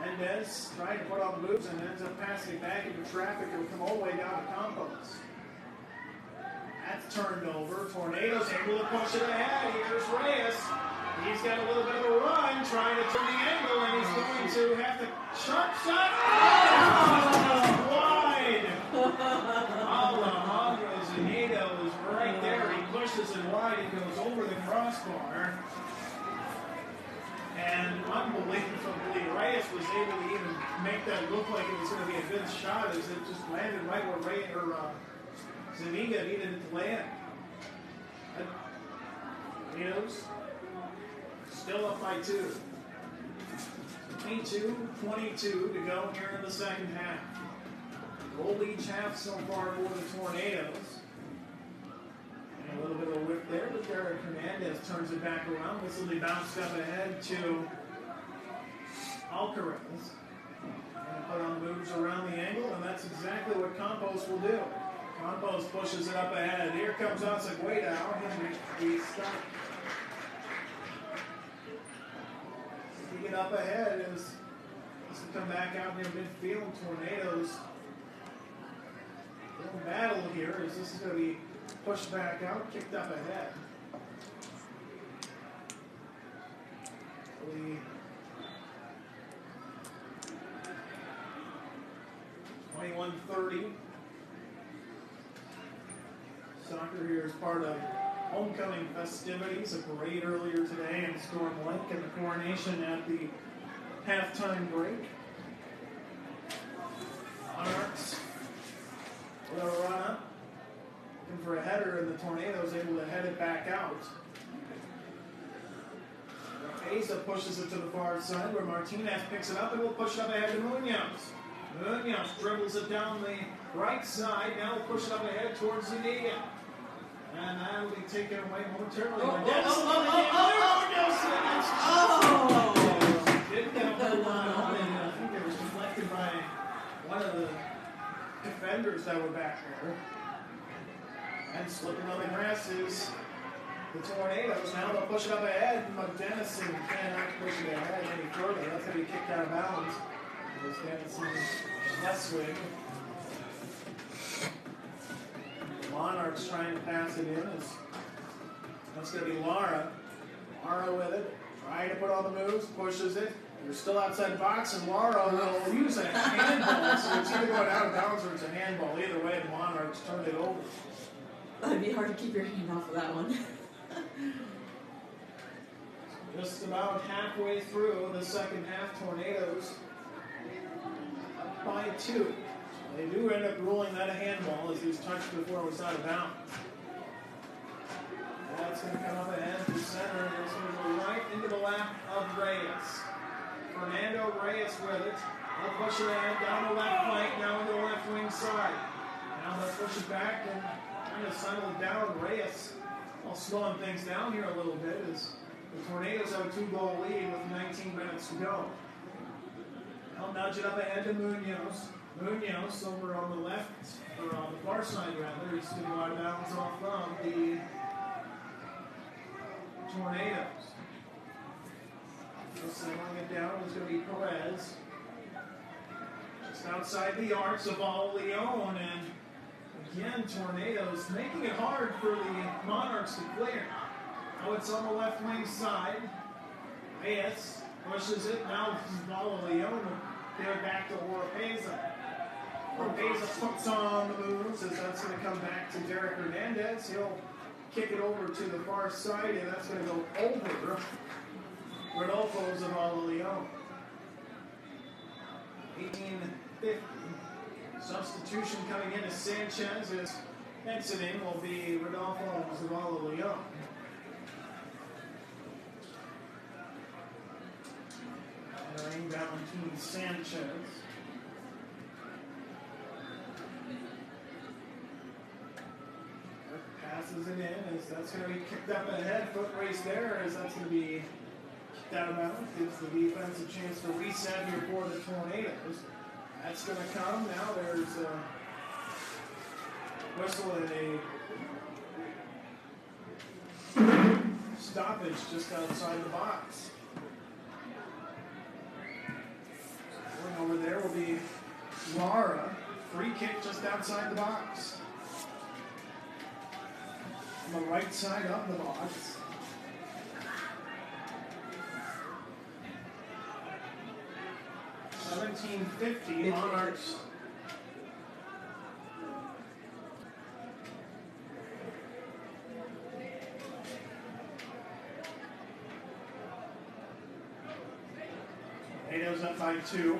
S1: Menendez trying to put on the moves and ends up passing it back into traffic. It will come all the way down to Campos. That's turned over. Tornado's able to push it ahead. Here's Reyes. He's got a little bit of a run, trying to turn the angle, and he's going to have to sharp shot. Oh! Wide. Alejandro Zuniga is right there. He pushes it wide. It goes over the crossbar. And unbelievably, Reyes was able to even make that look like it was going to be a good shot as it just landed right where Zuniga needed it to land. Tornadoes still up by 2. 22-22 to go here in the second half. Goal each half so far for the Tornadoes. And a little bit of a whip there, but Derek Hernandez turns it back around. This will be bounced up ahead to Alcaraz. And put on moves around the angle, and that's exactly what Campos will do. Campos pushes it up ahead. Here comes Asagueda. He stopped. He get up ahead as to come back out near midfield. Tornadoes. A little battle here as this is going to be pushed back out, kicked up ahead. The 21-30. Soccer here is part of homecoming festivities, a parade earlier today in Storm Lake, and the coronation at the halftime break. Monarchs with a run up, looking for a header, and the Tornadoes able to head it back out. Asa pushes it to the far side where Martinez picks it up and will push it up ahead to Munoz. Munoz dribbles it down the right side, now will push it up ahead towards Zuniga. And that will be taken away momentarily by Denison. Didn't get a whole lot on it, and I think it was deflected by one of the defenders that were back there. And slipping on the grass is the Tornadoes. Now they'll push it up ahead, but Denison cannot push it ahead any further. That's going to be kicked out of bounds. There's Denison Schleswig. Monarchs trying to pass it in. That's going to be Lara. Lara with it. Trying to put on the moves. Pushes it. They're still outside the box, and Lara will use a handball. So it's either going out of bounds or it's a handball. Either way, the Monarchs turned it over.
S2: That'd be hard to keep your hand off of that one.
S1: Just about halfway through the second half, Tornadoes up by 2. They do end up ruling that a handball as he was touched before it was out of bounds. That's going to come up ahead to center, and it's going to go right into the lap of Reyes. Fernando Reyes with it. They'll push it ahead down the left flank, now into the left wing side. Now they'll push it back and kind of settle it down. Reyes all slowing things down here a little bit as the Tornadoes have a 2-goal lead with 19 minutes to go. They'll nudge it up ahead to Munoz. Munoz over on the left, or on the far side rather, he's going to go out of bounds off from the Tornadoes. Just settling it down is going to be Perez. Just outside the arcs of all Leon, and again, Tornadoes making it hard for the Monarchs to clear. Now it's on the left wing side. Reyes pushes it, now Vala Leon will give it back to Oropeza. Oropeza puts on the moves as that's going to come back to Derek Hernandez. He'll kick it over to the far side, and that's going to go over Rodolfo Zavala Leon. 18:50. Substitution coming in as Sanchez is exiting will be Rodolfo Zavala Leon. Entering Valentin Sanchez. Passes it in as that's going to be kicked up ahead. Foot race there as that's going to be kicked out of bounds. Gives the defense a chance to reset here for the Tornadoes. That's going to come. Now there's a whistle and a stoppage just outside the box. Going over there will be Lara. Free kick just outside the box. on the right side of the box. $17.50 Monarchs. Tornadoes up by 2.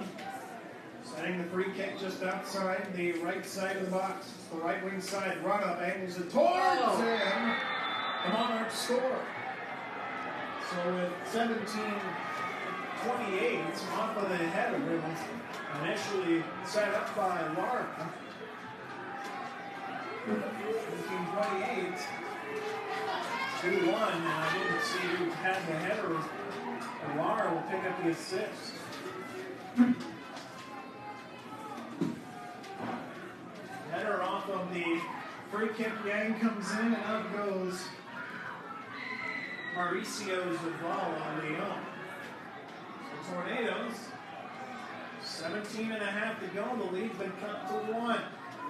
S1: Setting the free kick just outside the right side of the box. It's the right wing side. Run up, angles it towards him. The Monarchs score. So with 17-28, off of the header, it was initially set up by Lara. 17-28, 2-1, and I didn't see who had the header. And Lara will pick up the assist. Header off of the free kick. Yang comes in, and out goes Mauricio Zavala Leon. So Tornadoes, 17.5 to go. The lead's been cut to 1.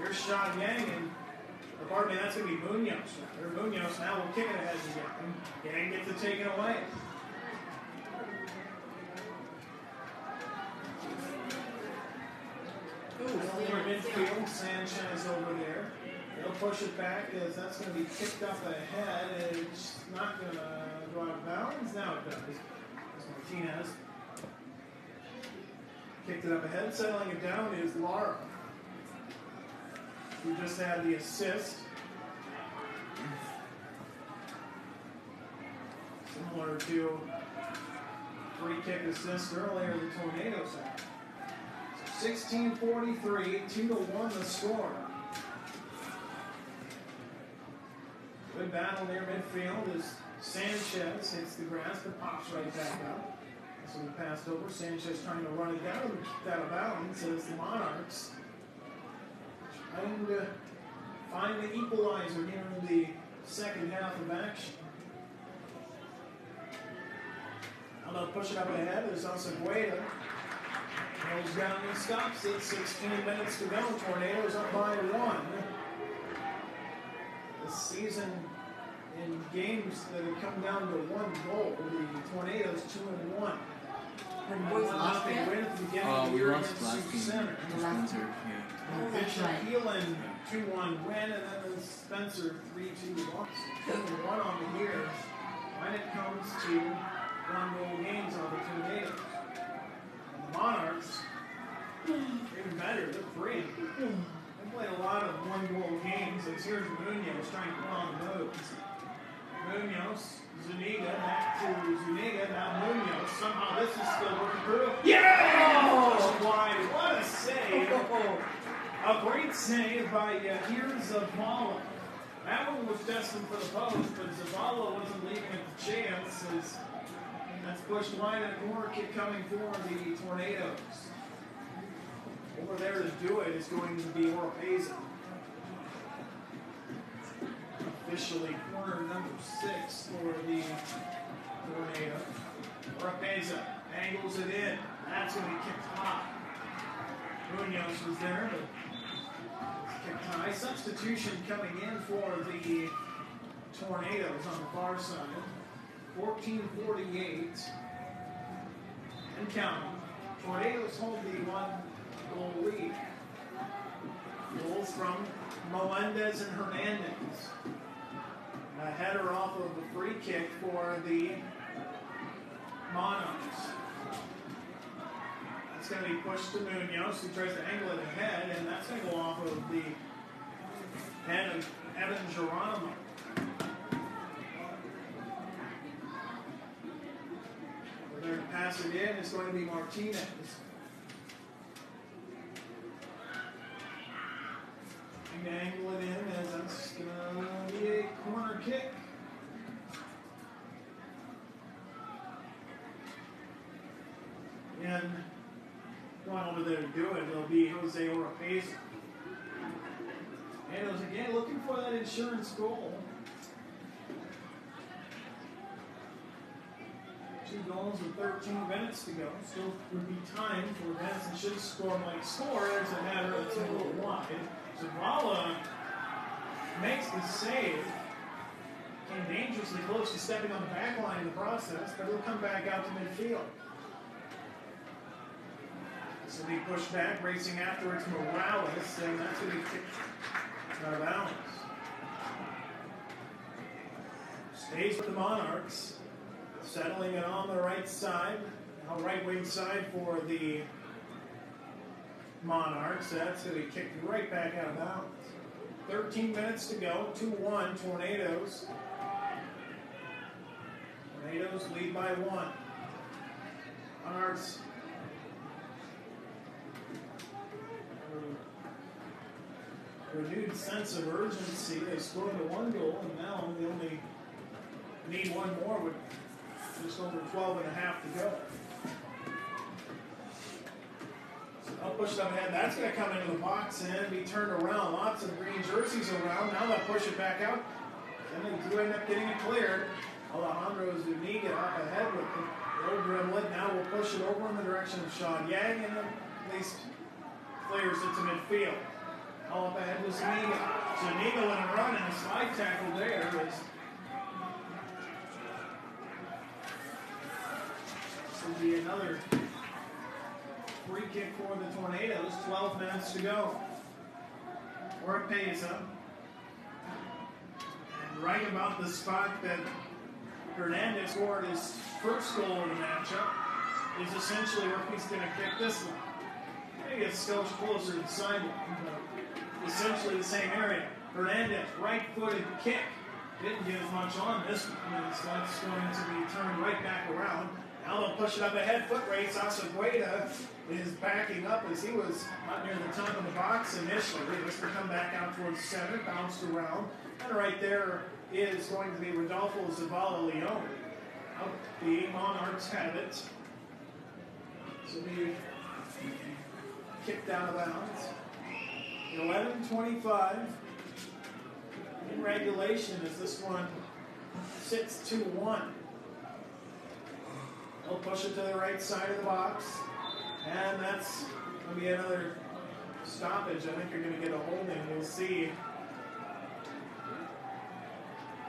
S1: Here's Sean Yang, and pardon me, that's going to be Munoz. Munoz now will kick it ahead again. Yang gets it taken away. Over midfield, Sanchez over there. They'll push it back as that's going to be kicked up ahead. It's not going to go out of bounds. Now it does. That's Martinez. Kicked it up ahead. Settling it down is Lara, who just had the assist. Similar to free kick assist earlier, the Tornadoes had. 16-43, 2-1 the score. Good battle near midfield as Sanchez hits the grass but pops right back up. So we passed over. Sanchez trying to run it down and kicked out of bounds as the Monarchs trying to find the equalizer here in the second half of action. Now they'll push it up ahead. There's also Gueda. Goes down and stops it. 16 minutes to go. Tornadoes up by 1. This season, in games that have come down to 1 goal, the Tornadoes 2-1.
S2: And boys lost
S1: Nothing
S2: it?
S1: win at the beginning of the year against Sioux Center.
S3: Spencer,
S1: Bishop Keelan 2-1 win, and then Spencer 3-2 loss. 2-1 on the year when it comes to 1-goal games on the Tornadoes. The Monarchs, even better, they're 3. They played a lot of 1-goal games. As here's Munoz trying to put on the moves. Munoz, Zuniga, back to Zuniga, now Munoz. Somehow this is still working through. Yeah! Oh, wide. What a save. A great save by here's Zavala. That one was destined for the post, but Zavala wasn't leaving it to chance. That's pushed wide and a corner kick coming for the Tornadoes. Over there to do it is going to be Oropeza. Officially corner number 6 for the Tornado. Oropeza angles it in. That's going to be kicked high. Munoz was there, but it's kicked high. Substitution coming in for the Tornadoes on the far side. 14-48 and counting. Tornadoes hold the 1-goal lead. Goals from Melendez and Hernandez. A header off of the free kick for the Monarchs. That's going to be pushed to Munoz, who tries to angle it ahead, and that's going to go off of the head of Evan Geronimo. They're going to pass it in. It's going to be Martinez. And angle it in as that's going to be a corner kick. And going over there to do it, it'll be Jose Oropeza. And it was again looking for that insurance goal. 2 goals in 13 minutes to go. Still would be time for Denison should score like score as a matter of 2 wide. Zavala makes the save. Came dangerously close to stepping on the back line in the process, but he'll come back out to midfield. This will be pushed back, racing after it's Morales, and that's going to be kicked out of bounds. Stays with the Monarchs, settling it on the right side, now right wing side for the Monarchs. That's going to be kicked right back out of bounds. 13 minutes to go, 2-1 Tornadoes. Tornadoes lead by 1. Monarchs renewed sense of urgency. They scored the 1 goal, and now they only need 1 more with just over 12 and a half to go. So I'll push it up ahead. That's going to come into the box and be turned around. Lots of green jerseys around. Now they'll push it back out. And they do end up getting it cleared. Alejandro Zuniga up ahead with it. They'll dribble it. Now we'll push it over in the direction of Sean Yang, and then they clears it to midfield. All up ahead with Zuniga. Zuniga let him run, and a slide tackle there is. This will be another free kick for the Tornadoes. 12 minutes to go. Oropeza. And right about the spot that Hernandez scored his first goal in the matchup is essentially where he's going to kick this one. Maybe it's still closer to the sideline, but essentially the same area. Hernandez, right-footed kick. Didn't get as much on this one, so that's going to be turned right back around. Now they'll push it up ahead. Foot race. Acegueda is backing up as he was not near the top of the box initially. This will come back out towards center, bounced around. And right there is going to be Rodolfo Zavala Leone. Out the Monarchs have it. So be kicked out of bounds. 11:25 in regulation as this one sits 2-1. They'll push it to the right side of the box, and that's going to be another stoppage. I think you're going to get a holding. We'll see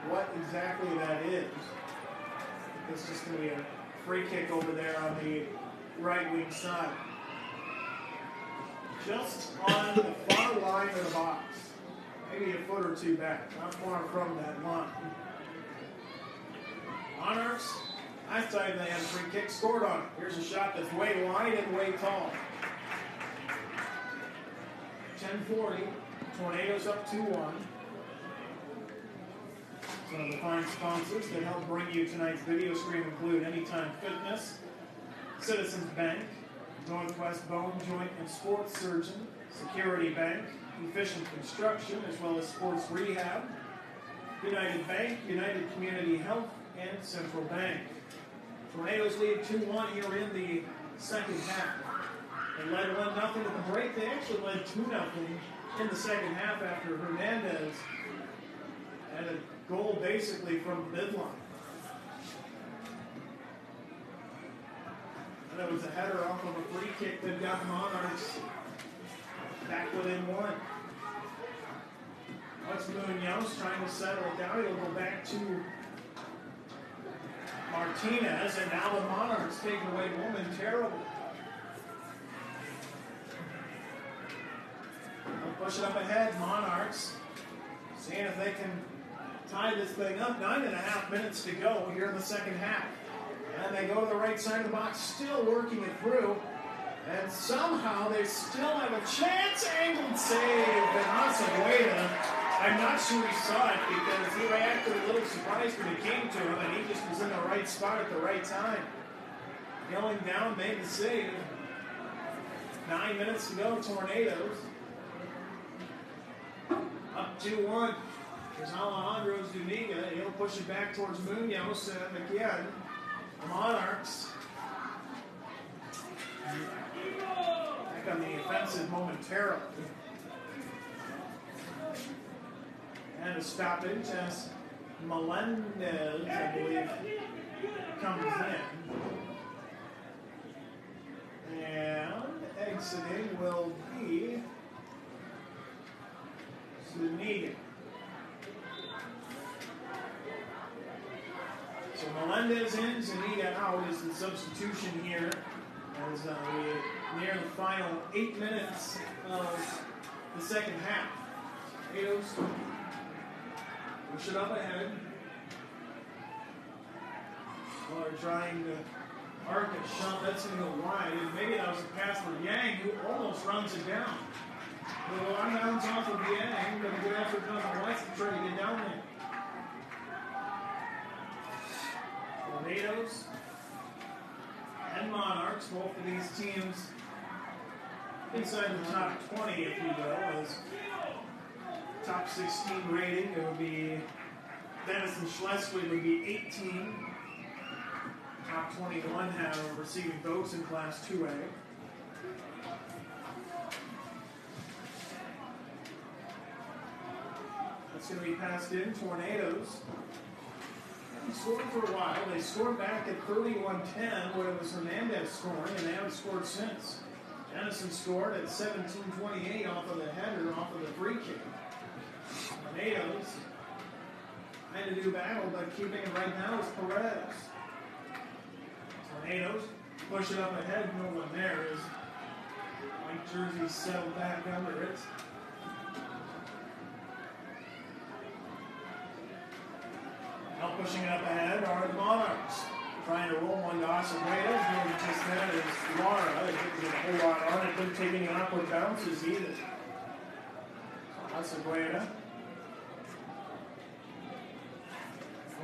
S1: what exactly that is. It's just going to be a free kick over there on the right wing side. Just on the far line of the box. Maybe a foot or two back. Not far from that line. Monarchs, last time they had a free kick, scored on it. Here's a shot that's way wide and way tall. 10:40. Tornadoes up 2-1. Some of the fine sponsors that help bring you tonight's video stream include Anytime Fitness, Citizens Bank, Northwest Bone Joint and Sports Surgeon, Security Bank, Efficient Construction, as well as Sports Rehab, United Bank, United Community Health, and Central Bank. Tornadoes lead 2-1 here in the second half. They led 1-0 at the break. They actually led 2-0 in the second half after Hernandez had a goal basically from the midline. And it was a header off of a free kick that got Monarchs back within 1. What's Munoz trying to settle it down? It'll go back to Martinez, and now the Monarchs take it away momentarily. They'll push it up ahead, Monarchs. Seeing if they can tie this thing up. 9.5 minutes to go here in the second half. And they go to the right side of the box, still working it through. And somehow they still have a chance. Angled save. And Acegueda, I'm not sure he saw it because he reacted a little surprised when it came to him, and he just was in the right spot at the right time. Yelling down, made the save. 9 minutes to go, Tornadoes. Up 2-1. There's Alejandro Zuniga. He'll push it back towards Munoz, and again, the Monarchs back on the offensive momentarily. And a stoppage as Melendez, I believe, comes in. And exiting will be Zuniga. Melendez in, Zanita out is the substitution here. As we near the final 8 minutes of the second half. Potatoes push it up ahead. Well, they're trying to arc a shot. That's going to go wide. And maybe that was a pass for Yang, who almost runs it down. A little out-of-bounds off of Yang, but a good effort on the West to try to get down there. Tornadoes and Monarchs, both of these teams inside the top 20, if you will, as top 16 rating. It would be Denison Schleswig would be 18. Top 21 have receiving votes in Class 2A. That's going to be passed in. Tornadoes scored for a while. They scored back at 31-10 when it was Hernandez scoring, and they haven't scored since. Denison scored at 17-28 off of the header, off of the free kick. Tornadoes trying to do battle, but keeping it right now is Perez. Tornadoes push it up ahead. No one there is white jersey settled back under it. Now pushing it up ahead are the Monarchs. Trying to roll one to Acevedo. Doing just that is Laura. They didn't get a whole lot on it. Didn't take any awkward bounces either. Acevedo.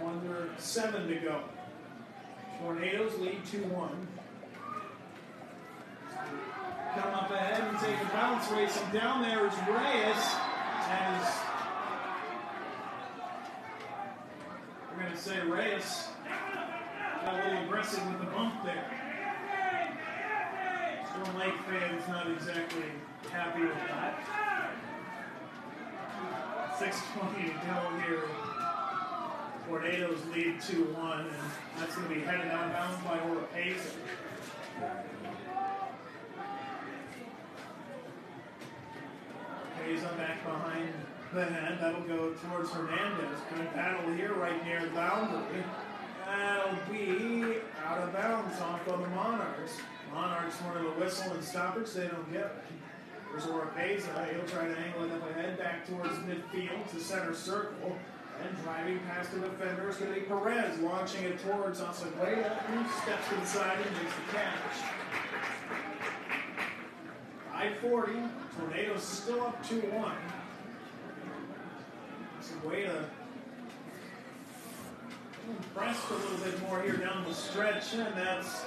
S1: Under 7 to go. Tornadoes lead 2-1. Come up ahead and take a bounce. Racing down there is Reyes. As we're going to say Reyes got a little aggressive with the bump there. Storm Lake fans not exactly happy with that. 6:20 to go here. Tornadoes lead 2-1, and that's going to be headed out of bounds by Oropeza. Oropeza back behind the head. That'll go towards Hernandez. Good battle here right near the boundary. That'll be out of bounds off of the Monarchs. Monarchs wanted a whistle and stoppage. They don't get it. There's Oropeza. He'll try to angle it up ahead back towards midfield to center circle. And driving past the defender is going to be Perez, launching it towards Acevedo, who steps to the side and makes the catch. 5:40, Tornadoes still up 2-1. Acevedo pressed a little bit more here down the stretch, and that's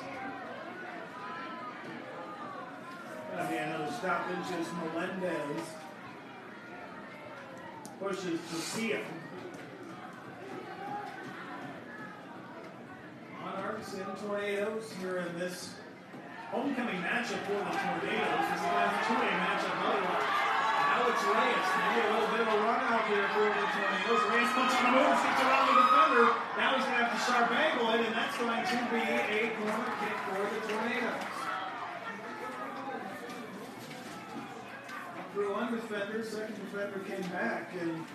S1: going to be another stoppage as Melendez pushes to Sia. Monarchs and Tornadoes here in this homecoming matchup for the Tornadoes. This is the last 2A matchup otherwise. Now it's Reyes. Maybe a little bit of a run out here for the Tornadoes. Reyes puts on the move, gets around the defender. Now he's going to have to sharp angle it, and that's going to be a corner kick for the Tornadoes. Through one defender, second defender came back and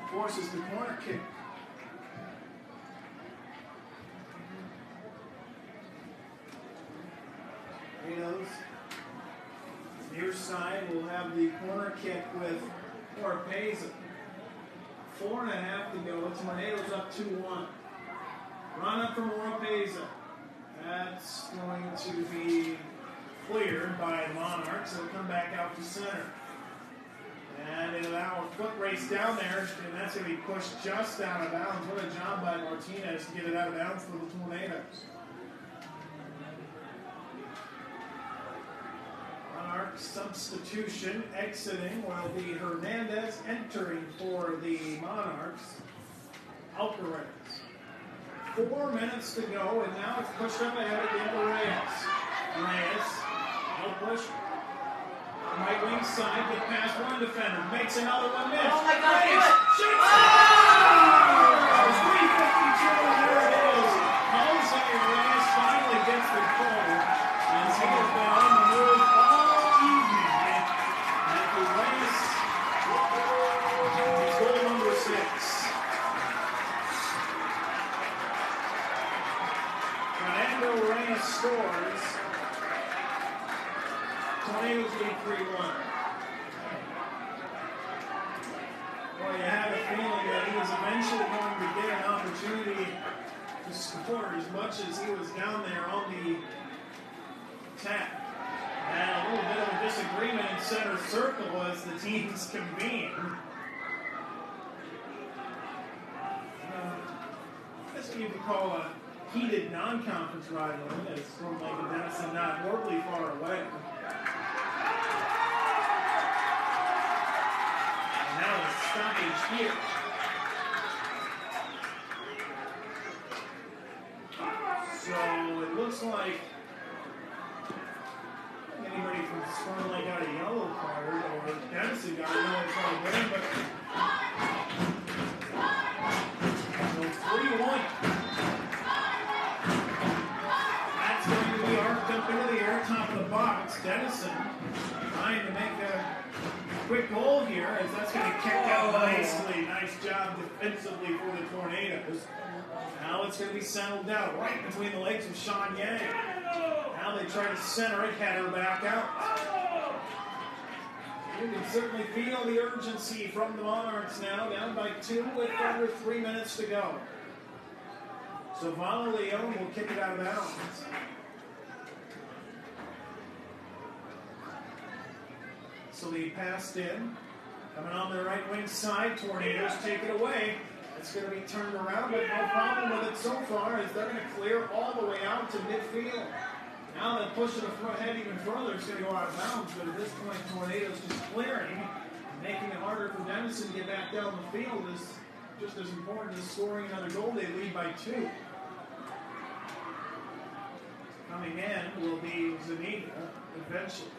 S1: forces the corner kick. Tornadoes. Near side will have the corner kick with Oropeza. 4.5 to go. Tornadoes up 2-1. Run up from Oropeza. That's going to be cleared by Monarchs. It'll come back out to center. And it'll allow a foot race down there, and that's going to be pushed just out of bounds. What a job by Martinez to get it out of bounds for the Tornadoes. Monarch substitution exiting will be Hernandez, entering for the Monarchs, Alcaraz. 4 minutes to go, and now it's pushed up ahead again to Reyes. Reyes, no push. Right wing side, get past one defender, makes another one miss.
S2: Oh my God,
S1: Reyes shoots! Oh! 3:52, and there it is. Jose Reyes finally gets the goal, and he has been on the move all evening. And for Reyes, he's goal number 6. is eventually going to get an opportunity to score as much as he was down there on the attack. And a little bit of a disagreement in center circle as the teams convene. That's what you could call a heated non-conference rivalry, as Storm Lake and Denison not horribly far away. And now a stoppage here. So it looks like anybody from Storm Lake got a yellow card, or Denison got a yellow card there, but so 3-1. That's going to be arced up into the air, top of the box. Denison trying to make a quick goal here, as that's going to kick out nicely. Nice job defensively for the Tornadoes. Now it's going to be settled out right between the legs of Sean Yang. Now they try to center it, header back out. You can certainly feel the urgency from the Monarchs now, down by 2 with under 3 minutes to go. So Vala Leon will kick it out of bounds. So he passed in. Coming on the right wing side, Tornadoes take it away. It's going to be turned around, but no problem with it so far, as they're going to clear all the way out to midfield. Now they're pushing the ahead even further. It's going to go out of bounds, but at this point, Tornadoes just clearing, making it harder for Denison to get back down the field is just as important as scoring another goal. They lead by 2. Coming in will be Zuniga eventually.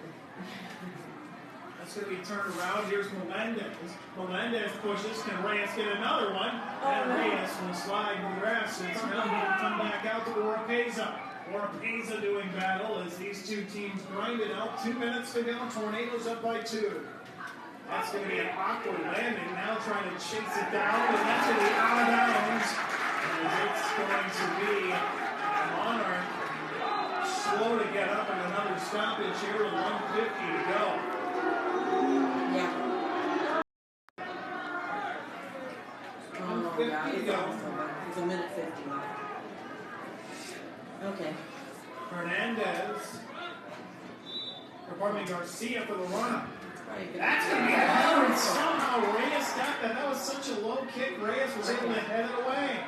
S1: That's going to be turned around. Here's Melendez. Melendez pushes. Can Reyes get another one? And Reyes will slide to the grass. It's now going to come back out to Oropeza. Oropeza doing battle as these two teams grind it out. 2 minutes to go. Tornadoes up by 2. That's going to be an awkward landing. Now trying to chase it down. And that's going to be out of bounds. As it's going to be Monarch slow to get up, and another stoppage here with 1:50 to go.
S2: Yeah. Oh, yeah, it's a minute 50. Okay.
S1: Hernandez. Or pardon me, Garcia for the run.
S2: Right.
S1: That's going to be a header, and somehow Reyes got that. That was such a low kick. Reyes was able to head it away.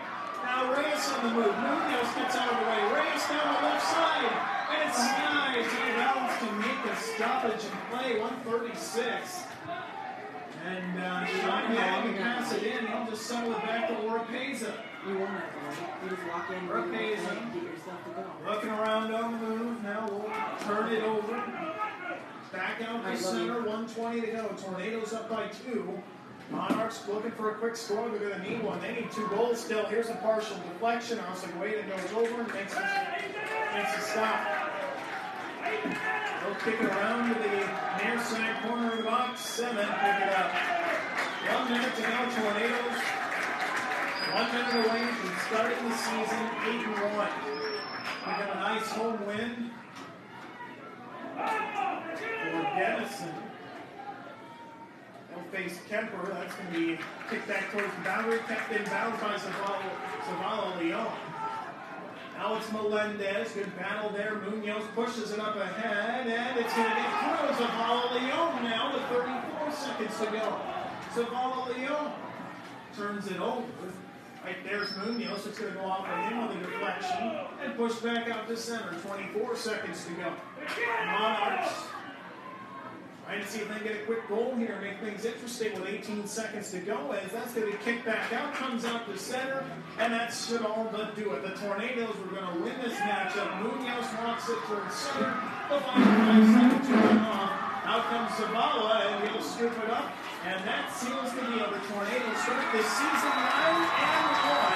S1: Now Reyes on the move. Munoz gets out of the way. Reyes down the left side. And it's skies. He allows to make a stoppage and play. 1:36. And Sean Yang can pass it in. He'll just settle it back to Oropeza.
S2: You won't have to. You just walk in and get yourself to go.
S1: Looking around on the move. Now we'll turn it over. Back out to center. 1:20 to go. Tornadoes up by 2. Monarchs looking for a quick score. They're going to need one. They need 2 goals still. Here's a partial deflection. Arcegueda goes over and makes a stop. They'll kick it around to the near side corner of the box. 7, pick it up. 1 minute to go. Tornadoes 1 minute away from starting the season 8-1. We got a nice home win for Denison. They'll face Kemper. That's going to be kicked back towards the boundary. Kept in bounds by Zavala Leon. Now it's Melendez. Good battle there. Munoz pushes it up ahead, and it's going to get through. Zavala Leon now with 34 seconds to go. Zavala Leon turns it over. Right there's Munoz. It's going to go off of him with a deflection and push back out to center. 24 seconds to go. Monarchs trying to see if they can get a quick goal here, make things interesting with 18 seconds to go, as that's going to be kicked back out, comes out to center, and that should all but do it. The Tornadoes were going to win this matchup. Munoz walks it towards center. The final 5 seconds to run off. Out comes Zavala, and he'll scoop it up, and that seals the deal. The Tornadoes start the season 9-1.